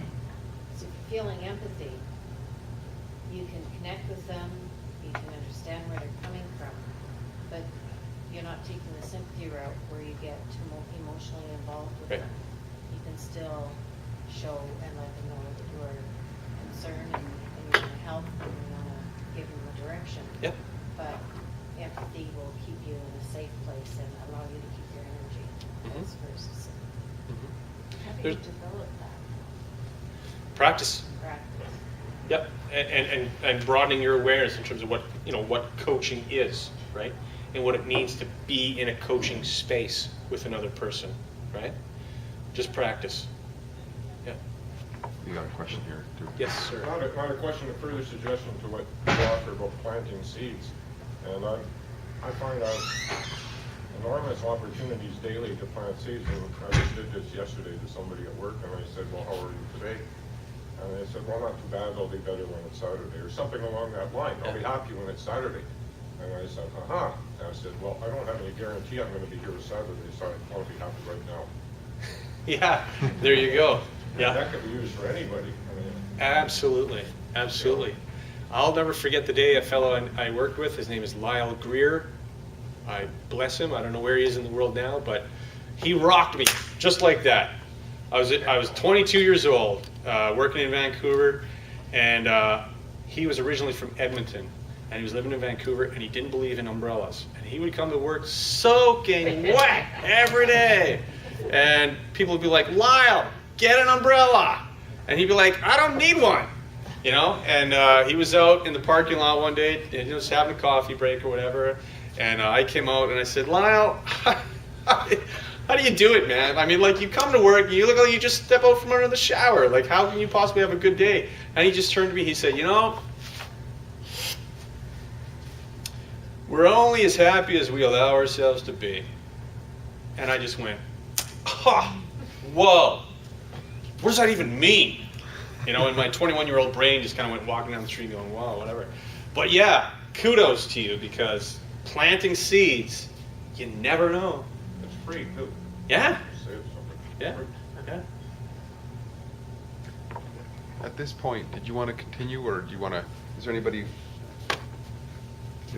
So if you're feeling empathy, you can connect with them, you can understand where they're coming from, but you're not taking the sympathy route where you get too emotionally involved with Right. them. You can still show and let them know that you are concerned and you want to help and you want to give them a direction. Yep. But empathy will keep you in a safe place and allow you to keep your energy. Vice versa. How do you There's- develop that Practice. practice? Yep. And broadening your awareness in terms of what coaching is, right? And what it means to be in a coaching space with another person, right? Just practice. Yeah. You got a question here, too? Yes, sir. Not a question, a further suggestion to what you offer about planting seeds. And I find enormous opportunities daily to plant seeds. And I just did this yesterday to somebody at work, and I said, well, how are you today? And they said, well, not too bad, I'll be better when it's Saturday, or something along that line. I'll be happy when it's Saturday. And I said, and I said, well, I don't have any guarantee I'm going to be here Saturday, so I'll be happy right now. Yeah, there you go. And Yeah, that could be used for anybody. I mean, absolutely, absolutely. I'll never forget the day a fellow I worked with, his name is Lyle Greer. I bless him, I don't know where he is in the world now, but he rocked me just like that. I was 22 years old, working in Vancouver, and he was originally from Edmonton, and he was living in Vancouver, and he didn't believe in umbrellas. And he would come to work soaking wet every day. And people would be like, Lyle, get an umbrella. And he'd be like, I don't need one. And he was out in the parking lot one day, and he was having a coffee break or whatever. And I came out and I said, Lyle, how do you do it, man? I mean, like, you come to work, and you look like you just step out from under the shower. Like, how can you possibly have a good day? And he just turned to me, he said, we're only as happy as we allow ourselves to be. And I just went, whoa, what does that even mean? And my 21-year-old brain just kind of went walking down the street going, wow, whatever. But yeah, kudos to you, because planting seeds, you never know. it's free, too. Yeah, Save something. yeah, yeah. At this point, did you want to continue, or do you want to, is there anybody?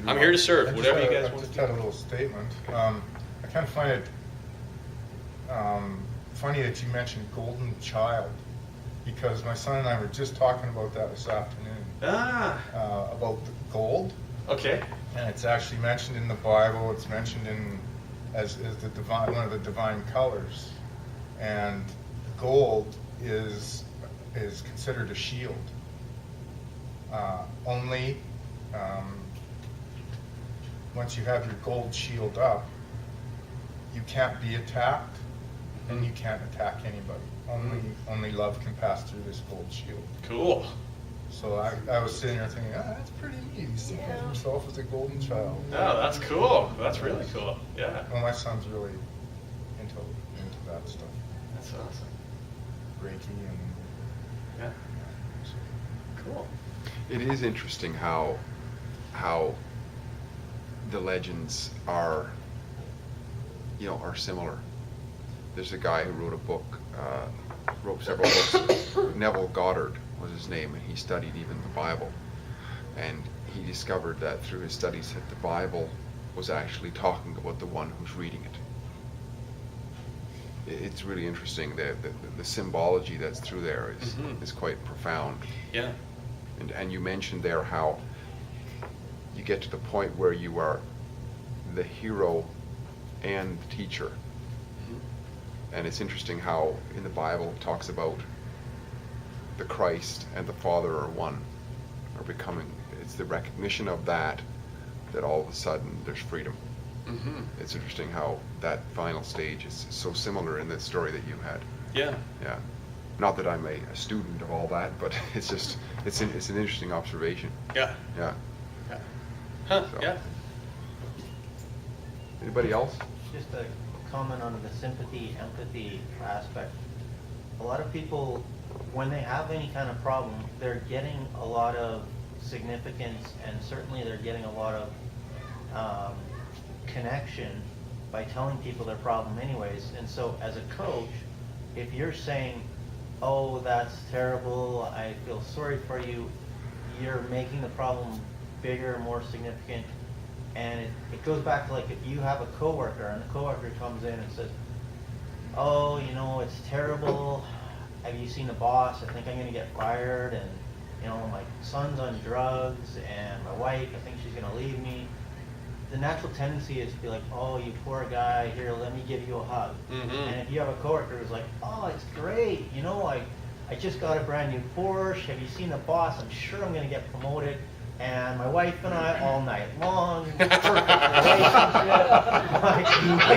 I'm here to serve, I just whatever you had- guys I want to just do. had a little statement. I kind of find it funny that you mentioned golden child, because my son and I were just talking about that this afternoon, about the gold, Okay. and it's actually mentioned in the Bible. It's mentioned as the divine, one of the divine colors, and gold is considered a shield. Only once you have your gold shield up, you can't be attacked, and you can't attack anybody. Only love can pass through this gold shield. Cool. So I was sitting there thinking, that's pretty neat. He's thinking of himself as a golden child. Oh, that's cool. That's really cool. Yeah. Well, my son's really into that stuff, That's awesome. Reiki and. Yeah. Cool. It is interesting how the legends are similar. There's a guy who wrote a book, wrote several books. Neville Goddard was his name, and he studied even the Bible. And he discovered that through his studies that the Bible was actually talking about the one who's reading it. It's really interesting. The symbology that's through there is quite profound. Yeah. And you mentioned there how you get to the point where you are the hero and the teacher. And it's interesting how in the Bible it talks about the Christ and the Father are one, are becoming, it's the recognition of that all of a sudden there's freedom. It's interesting how that final stage is so similar in the story that you had. Yeah. Yeah. Not that I'm a student of all that, but it's just, it's an interesting observation. Yeah. Yeah. Yeah. Huh, So. yeah. Anybody else? Just a comment on the sympathy, empathy aspect. A lot of people, when they have any kind of problem, they're getting a lot of significance, and certainly they're getting a lot of connection by telling people their problem anyways. And so as a coach, if you're saying, oh, that's terrible, I feel sorry for you, you're making the problem bigger, more significant. And it goes back to, like, if you have a coworker and the coworker comes in and says, oh, you know, it's terrible, have you seen the boss, I think I'm gonna get fired, and you know, my son's on drugs, and my wife, I think she's gonna leave me. The natural tendency is to be like, oh, you poor guy, here, let me give you a hug. And if you have a coworker who's like, oh, it's great, you know, I just got a brand new Porsche, have you seen the boss, I'm sure I'm gonna get promoted, and my wife and I all night long, perfect relationship, my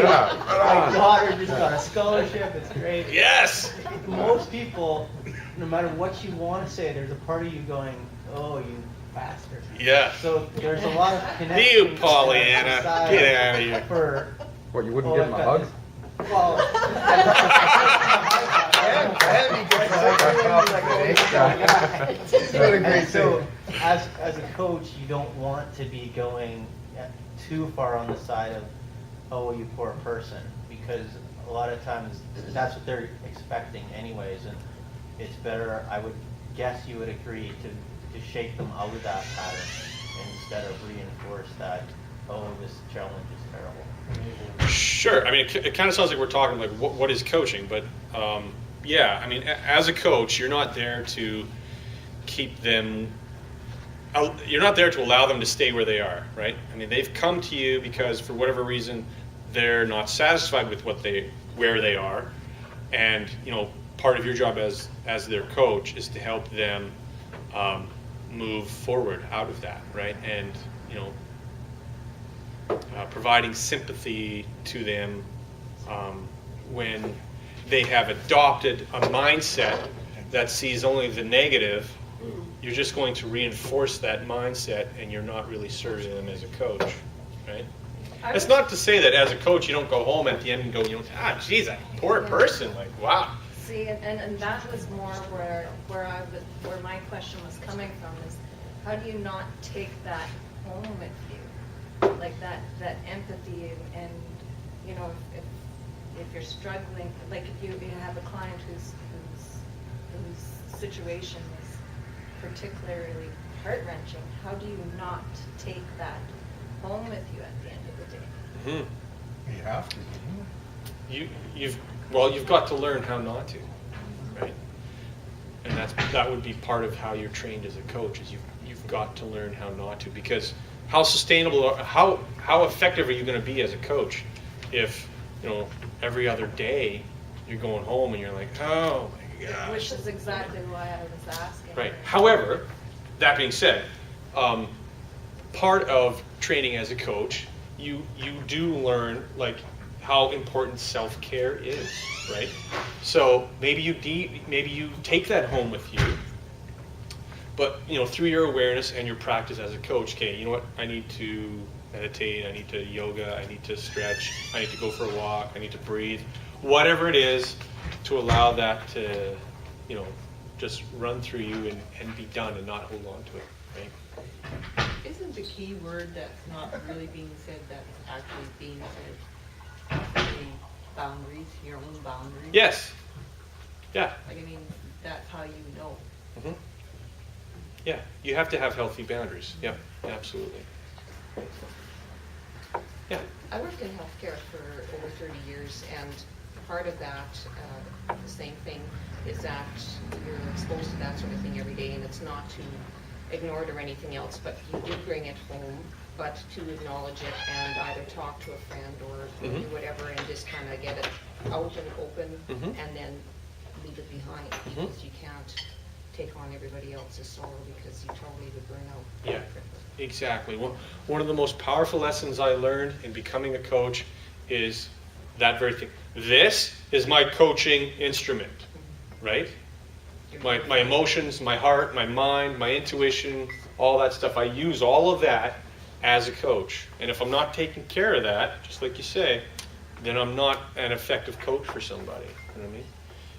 daughter just got a scholarship, it's great. Yes! Most people, no matter what you want to say, there's a part of you going, oh, you bastard. Yeah. So there's a lot of connection. You, Pollyanna, get out of here. For, What, you wouldn't give him a hug? well, and so as a coach, you don't want to be going too far on the side of, oh, you poor person, because a lot of times that's what they're expecting anyways, and it's better, I would guess you would agree, to shake them out of that pattern instead of reinforce that, oh, this challenge is terrible. Sure. I mean, it kind of sounds like we're talking like what is coaching, but yeah, I mean, as a coach, you're not there to keep them. You're not there to allow them to stay where they are, right? I mean, they've come to you because for whatever reason they're not satisfied with where they are, and you know, part of your job as their coach is to help them move forward out of that, right? And you know, providing sympathy to them when they have adopted a mindset that sees only the negative. You're just going to reinforce that mindset, and you're not really serving them as a coach, right? It's not to say that as a coach you don't go home at the end and go, you know, geez, that poor person, like, wow. See, and that was more where my question was coming from, is how do you not take that home with you, like that empathy, and you know, if you're struggling, like if you have a client whose situation is particularly heart-wrenching, how do you not take that home with you at the end of the day? You have to. You've got to learn how not to, right? And that would be part of how you're trained as a coach, is you've got to learn how not to, because how sustainable, how effective are you going to be as a coach if, you know, every other day you're going home and you're like, oh my gosh. Which is exactly why I was asking. Right. However, that being said, part of training as a coach, you do learn like how important self-care is, right? So maybe you take that home with you, but you know, through your awareness and your practice as a coach, okay, you know what? I need to meditate, I need to yoga, I need to stretch, I need to go for a walk, I need to breathe, whatever it is, to allow that to, you know, just run through you and be done and not hold on to it, right? Isn't the key word that's not really being said that's actually being said possibly boundaries, your own boundaries? Yes. Yeah. Like, I mean, that's how you know. Mm-hmm. Yeah, you have to have healthy boundaries. Yep, absolutely. Yeah. I worked in healthcare for over 30 years, and part of that, the same thing, is that you're exposed to that sort of thing every day, and it's not to ignore it or anything else, but you do bring it home, but to acknowledge it and either talk to a friend or do whatever and just kind of get it out and open and then leave it behind, because you can't take on everybody else's sorrow, because you totally would burn out. Yeah, exactly. One of the most powerful lessons I learned in becoming a coach is that very thing. This is my coaching instrument, right? My emotions, my heart, my mind, my intuition, all that stuff. I use all of that as a coach. And if I'm not taking care of that, just like you say, then I'm not an effective coach for somebody. You know what I mean?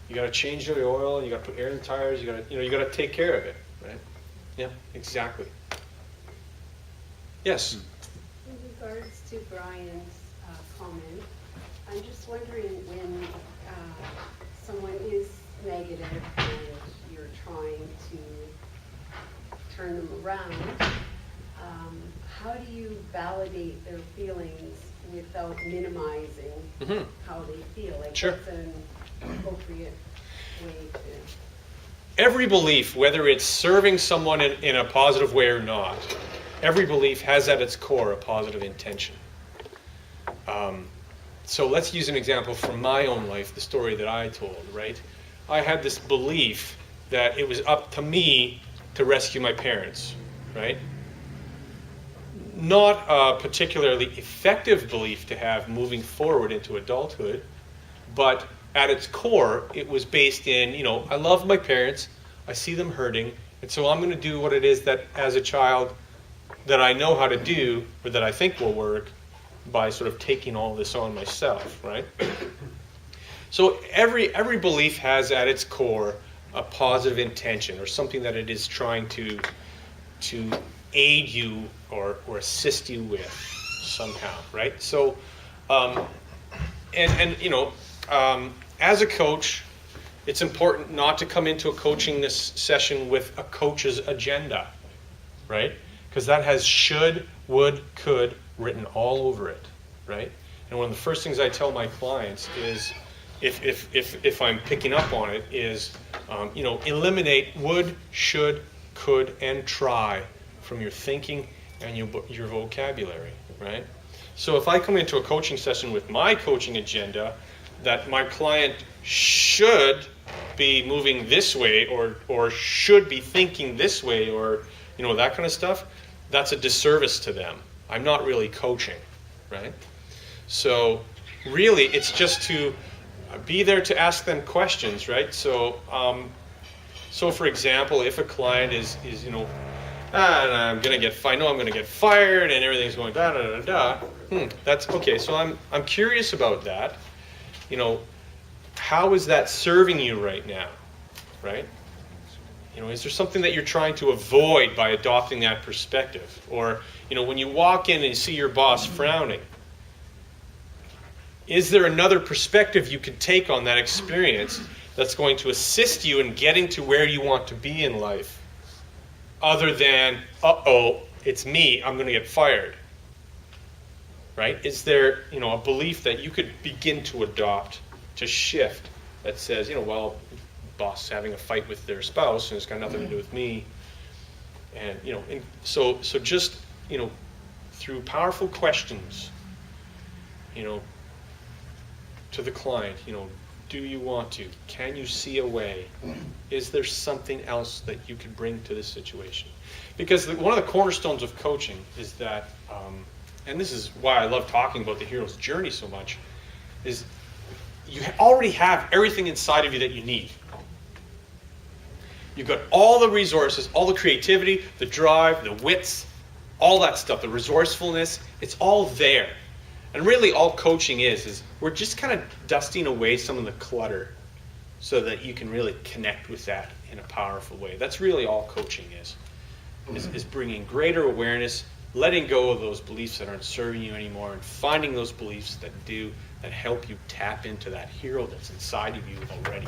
You got to change the oil. You got to put air in the tires. You got to, you got to take care of it, right? Yeah, exactly. Yes. In regards to Brian's comment, I'm just wondering when someone is negative and you're trying to turn them around, how do you validate their feelings without minimizing how they feel? Like, Sure. what's an appropriate way to... Every belief, whether it's serving someone in a positive way or not, every belief has at its core a positive intention. So let's use an example from my own life, the story that I told, right? I had this belief that it was up to me to rescue my parents, right? Not a particularly effective belief to have moving forward into adulthood, but at its core, it was based in, I love my parents, I see them hurting, and so I'm going to do what it is that as a child that I know how to do, or that I think will work, by sort of taking all this on myself, right? So every belief has at its core a positive intention, or something that it is trying to aid you or assist you with somehow, right? So, as a coach, it's important not to come into a coaching session with a coach's agenda, right? Because that has should, would, could written all over it, right? And one of the first things I tell my clients is, if I'm picking up on it, is eliminate would, should, could, and try from your thinking and your vocabulary, right? So if I come into a coaching session with my coaching agenda, that my client should be moving this way, or should be thinking this way, or that kind of stuff, that's a disservice to them. I'm not really coaching, right? So really, it's just to be there to ask them questions, right? So, for example, if a client is I'm going to get fired, I'm going to get fired, and everything's going da da da da. That's okay. So I'm curious about that. How is that serving you right now, right? Is there something that you're trying to avoid by adopting that perspective? Or, when you walk in and you see your boss frowning, is there another perspective you could take on that experience that's going to assist you in getting to where you want to be in life, other than, it's me, I'm going to get fired, right? Is there, a belief that you could begin to adopt, to shift, that says, boss having a fight with their spouse and it's got nothing to do with me, and so just through powerful questions, to the client, do you want to? Can you see a way? Is there something else that you could bring to this situation? Because one of the cornerstones of coaching is that, and this is why I love talking about the hero's journey so much, is you already have everything inside of you that you need. You've got all the resources, all the creativity, the drive, the wits, all that stuff, the resourcefulness, it's all there. And really all coaching is we're just kind of dusting away some of the clutter so that you can really connect with that in a powerful way. That's really all coaching is bringing greater awareness, letting go of those beliefs that aren't serving you anymore, and finding those beliefs that help you tap into that hero that's inside of you already,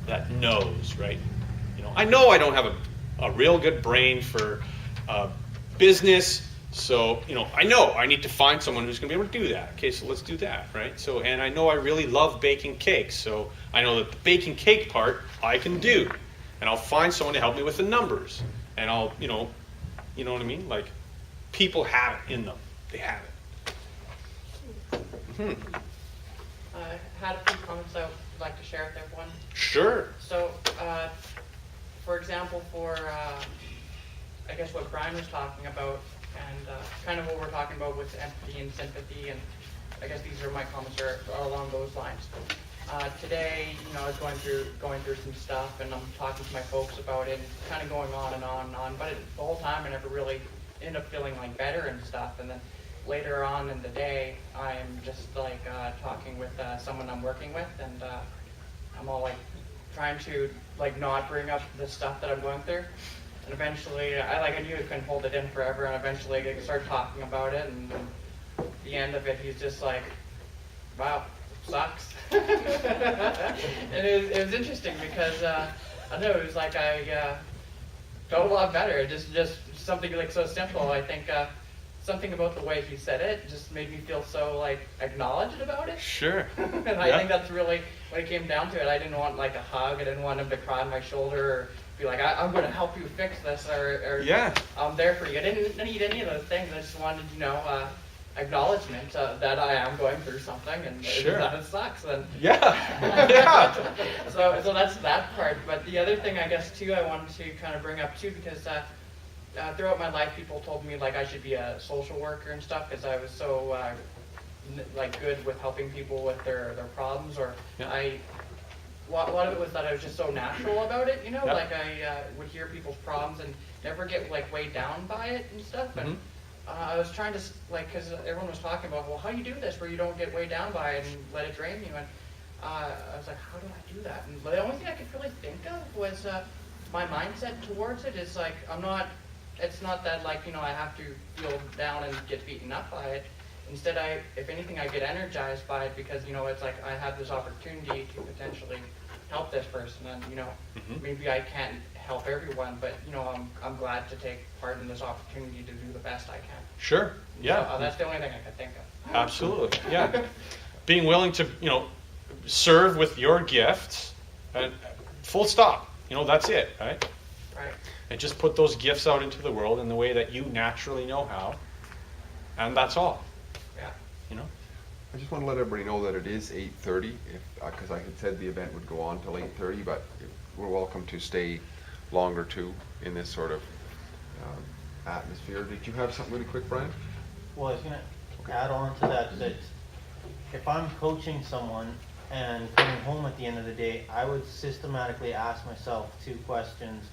that knows, right? I know I don't have a real good brain for business, so I know I need to find someone who's going to be able to do that. Okay, so let's do that, right? So, and I know I really love baking cakes, so I know that the baking cake part I can do, and I'll find someone to help me with the numbers, and I'll, you know what I mean? Like, people have it in them. They have it. I had a few comments I would like to share with everyone. Sure. So, for example, I guess what Brian was talking about, and kind of what we're talking about with empathy and sympathy, and I guess these are my comments are along those lines. Today, I was going through some stuff, and I'm talking to my folks about it, and kind of going on and on and on. But the whole time, I never really ended up feeling like better and stuff. And then later on in the day, I'm just like talking with someone I'm working with, and I'm all like trying to like not bring up the stuff that I'm going through. And eventually, I knew I couldn't hold it in forever, and eventually I started talking about it, and at the end of it, he's just like, wow, sucks. And it was interesting because, I don't know, it was like I felt a lot better. Just something like so simple. I think something about the way he said it just made me feel so like acknowledged about it. Sure. And I think that's really, when it came down to it, I didn't want like a hug. I didn't want him to cry on my shoulder or be like, I'm going to help you fix this, or Yeah. I'm there for you. I didn't need any of those things. I just wanted, acknowledgement that I am going through something, and Sure. that it sucks. And Yeah. Yeah. so that's that part. But the other thing, I guess, too, I wanted to kind of bring up too, because throughout my life, people told me like I should be a social worker and stuff because I was so like good with helping people with their problems, or Yeah. a lot of it was that I was just so natural about it, Yeah. like I would hear people's problems and never get like weighed down by it and stuff. And I was trying to, because everyone was talking about, well, how do you do this where you don't get weighed down by it and let it drain you? And I was like, how do I do that? And the only thing I could really think of was my mindset towards it is like, it's not that like, I have to feel down and get beaten up by it. Instead, if anything, I get energized by it because, it's like I have this opportunity to potentially help this person, and, maybe I can't help everyone, but, I'm glad to take part in this opportunity to do the best I can. Sure. Yeah. So, that's the only thing I could think of. Absolutely. Yeah. Being willing to, serve with your gifts, and full stop. That's it, right? Right. And just put those gifts out into the world in the way that you naturally know how, and that's all. Yeah. I just want to let everybody know that it is 8:30, because I had said the event would go on till 8:30, but we're welcome to stay longer too in this sort of atmosphere. Did you have something really quick, Brian? Well, I was going to add on to that if I'm coaching someone and coming home at the end of the day, I would systematically ask myself 2 questions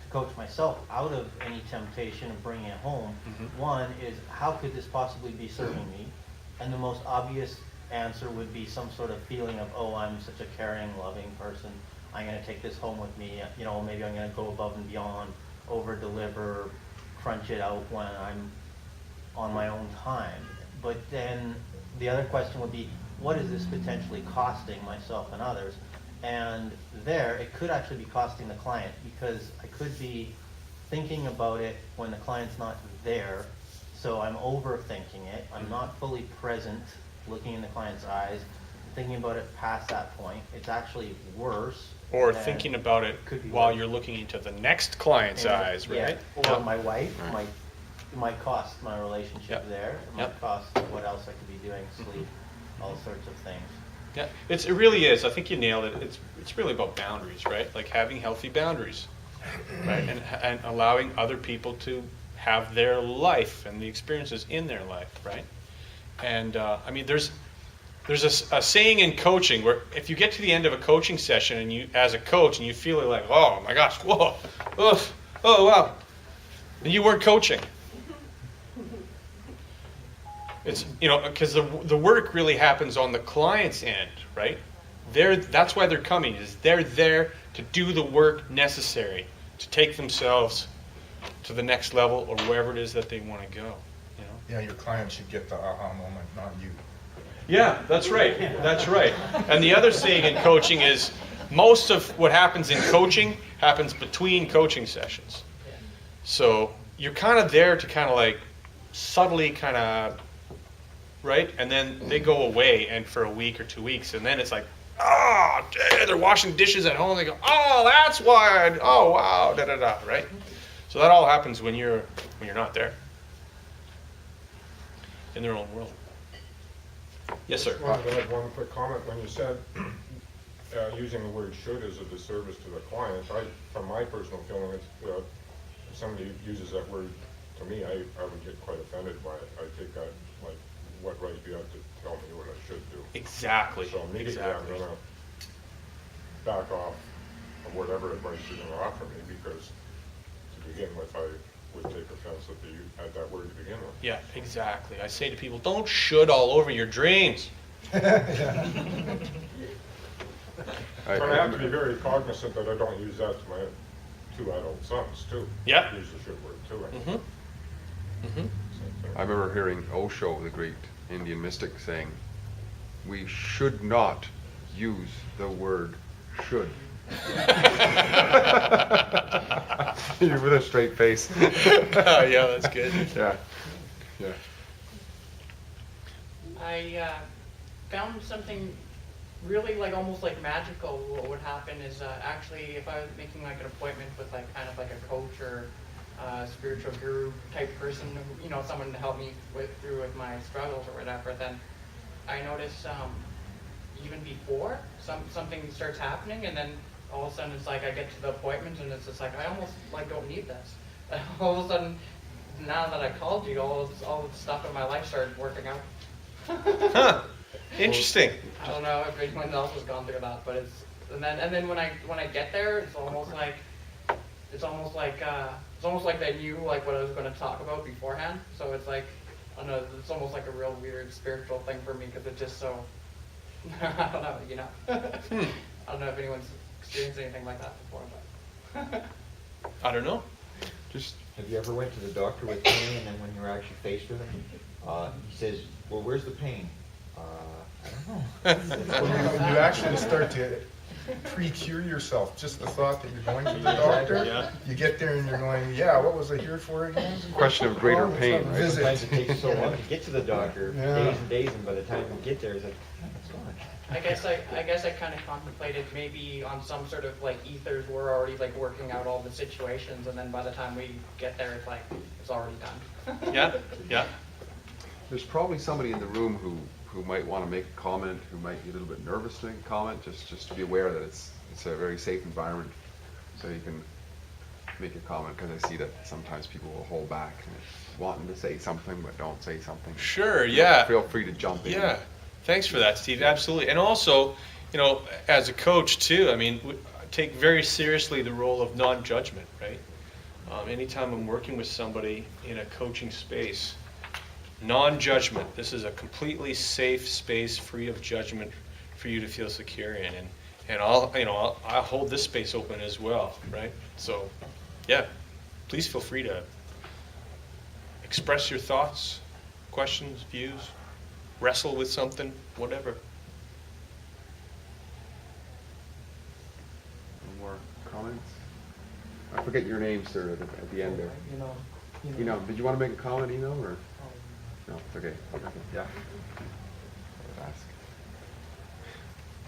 to coach myself out of any temptation of bringing it home. One is, how could this possibly be serving me? And the most obvious answer would be some sort of feeling of, oh, I'm such a caring, loving person. I'm going to take this home with me. Maybe I'm going to go above and beyond, over-deliver, crunch it out when I'm on my own time. But then the other question would be, what is this potentially costing myself and others? And there, it could actually be costing the client, because I could be thinking about it when the client's not there. So I'm overthinking it. I'm not fully present, looking in the client's eyes, thinking about it past that point. It's actually worse. Or and thinking about it could be while worse. you're looking into the next client's eyes, right? Yeah. Or my wife might cost my relationship Yep. there. It might Yep. cost what else I could be doing, sleep, all sorts of things. Yeah, it really is. I think you nailed it. It's really about boundaries, right? Like having healthy boundaries, right? And allowing other people to have their life and the experiences in their life, right? And there's a saying in coaching where if you get to the end of a coaching session and you, as a coach, and you feel like, oh my gosh, whoa, oh wow, and you weren't coaching. It's because the work really happens on the client's end, right? That's why they're coming. They're there to do the work necessary to take themselves to the next level or wherever it is that they want to go. Yeah, your client should get the aha moment, not you. Yeah, that's right. That's right. And the other saying in coaching is most of what happens in coaching happens between coaching sessions. So you're kind of there to kind of like subtly kind of, right? And then they go away and for a week or 2 weeks, and then it's like, oh, they're washing dishes at home. They go, oh, that's why. Oh, wow, da da da, right? So that all happens when you're not there. in their own world. Yes, sir. I wanted to add one quick comment. When you said using the word should is a disservice to the client, from my personal feeling, it's, if somebody uses that word to me, I would get quite offended by it. I take that like, what right do you have to tell me what I should do? Exactly. So immediately Exactly. I'm going to back off of whatever advice you're going to offer me, because to begin with, I would take offense at that word to begin with. Yeah, exactly. I say to people, don't should all over your dreams. But I have to be very cognizant that I don't use that to my 2 adult sons too. Yeah. Use the should word too. Mm-hmm. Mm-hmm. I remember hearing Osho, the great Indian mystic, saying, "We should not use the word should." You're with a straight face. Yeah, that's good. Yeah. Yeah. I found something really like almost like magical. What would happen is actually if I was making like an appointment with like kind of like a coach or spiritual guru type person, you know, someone to help me through with my struggles or whatever, then I notice even before something starts happening, and then all of a sudden it's like I get to the appointment and it's just like I almost like don't need this. All of a sudden, now that I called you, all the stuff in my life started working out. Huh. Interesting. I don't know if anyone else has gone through that, but it's and then when I get there, it's almost like they knew like what I was going to talk about beforehand. So it's like I don't know, it's almost like a real weird spiritual thing for me because it's just so I don't know, you know. I don't know if anyone's experienced anything like that before, but I don't know. Just Have you ever went to the doctor with pain, and then when you're actually faced with him, he says, "Well, where's the pain?" I don't know. When you actually start to pre-cure yourself, just the thought that you're going to the doctor, Yeah. you get there and you're going, yeah, what was I here for again? question of greater Oh, it's pain, a right? visit. Sometimes it takes so long to get to the doctor, Yeah. days and days, and by the time you get there, it's like, "Oh, it's gone." I guess I kind of contemplated maybe on some sort of like ethers we're already like working out all the situations, and then by the time we get there, it's like it's already done. Yeah, yeah. There's probably somebody in the room who might want to make a comment, who might be a little bit nervous to make a comment, just to be aware that it's a very safe environment, so you can make a comment, because I see that sometimes people will hold back and wanting to say something but don't say something. Sure, yeah. Feel free to jump in. Yeah, thanks for that, Steve. Absolutely. And also, you know, as a coach too, I mean, I take very seriously the role of non-judgment, right? Anytime I'm working with somebody in a coaching space, non-judgment. This is a completely safe space, free of judgment, for you to feel secure in, and I'll hold this space open as well, right? So, yeah, please feel free to express your thoughts, questions, views, wrestle with something, whatever. Any more comments? I forget your name, sir, at the end there. Eno, did you want to make a comment, Eno, or? No, it's okay. Yeah. Ask.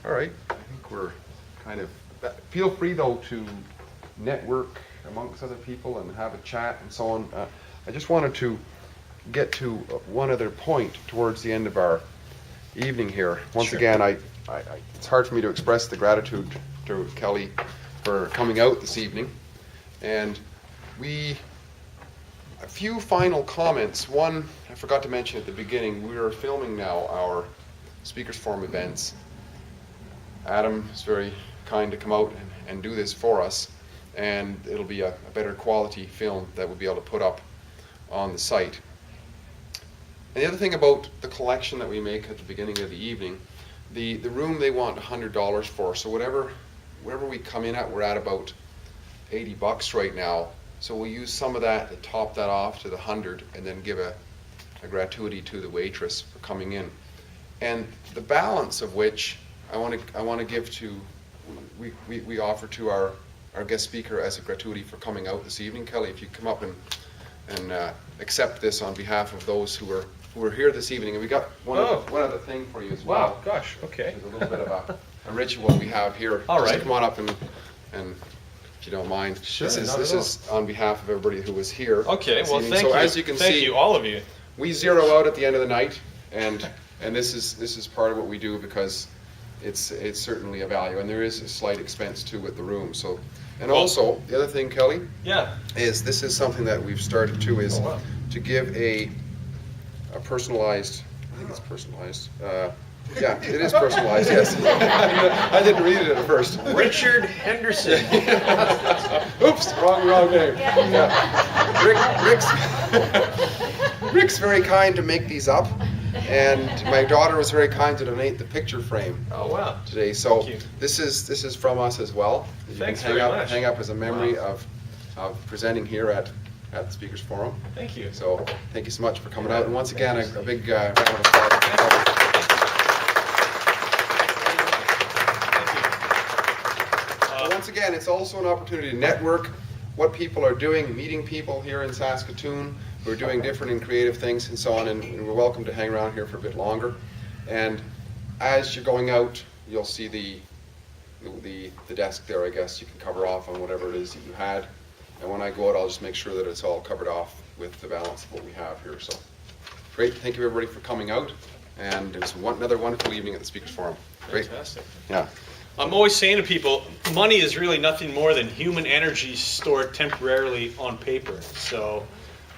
All right. I think we're kind of. Feel free though to network amongst other people and have a chat and so on. I just wanted to get to one other point towards the end of our evening here. Once Sure. again, it's hard for me to express the gratitude to Kelly for coming out this evening, and a few final comments. One, I forgot to mention at the beginning, we are filming now our Speakers Forum events. Adam is very kind to come out and do this for us, and it'll be a better quality film that we'll be able to put up on the site. And the other thing about the collection that we make at the beginning of the evening, the room they want $100 for, so whatever we come in at, we're at about $80 right now. So we'll use some of that to top that off to the 100, and then give a gratuity to the waitress for coming in. And the balance of which I want to give to, we offer to our guest speaker as a gratuity for coming out this evening. Kelly, if you come up and accept this on behalf of those who are here this evening. And we got one other thing for you as well. Wow, gosh, okay. There's a little bit of a ritual we have here. All Just right. come on up and if you don't mind. Sure, This not is at all. on behalf of everybody who was here. Okay, this well, evening. thank so you. as you can Thank see, you, all of you. we zero out at the end of the night, and this is part of what we do because it's certainly a value, and there is a slight expense too with the room. So, and also the other thing, Kelly, Yeah. is this is something that we've started to is Oh, wow. to give a personalized. I think it's personalized. Yeah, it is personalized. Yes, I didn't read it at first. Richard Henderson. Oops, wrong name. Yeah. Rick's very kind to make these up, and my daughter was very kind to donate the picture frame Oh, wow. today. So Thank you. this is from us as well. You Thanks can very much. hang up as a memory Wow. of presenting here at the Speakers Forum. Thank you. So thank you so much for coming out, and once again a big round of applause. Once again, it's also an opportunity to network what people are doing, meeting people here in Saskatoon who are doing different and creative things and so on, and we're welcome to hang around here for a bit longer. And as you're going out, you'll see the desk there, I guess. You can cover off on whatever it is that you had. And when I go out, I'll just make sure that it's all covered off with the balance of what we have here. So great, thank you everybody for coming out. And it was another wonderful evening at the Speakers Forum. Great. Fantastic. Yeah. I'm always saying to people, money is really nothing more than human energy stored temporarily on paper. So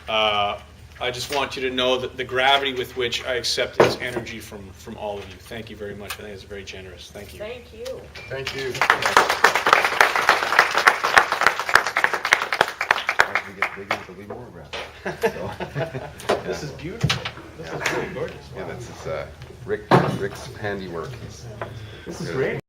I just want you to know that the gravity with which I accept this energy from all of you. Thank you very much. I think it's very generous. Thank you. Thank you. Thank you. As we get bigger, there'll be more gravel. This is beautiful. This is really gorgeous. Yeah, this is Rick's handiwork. This is great.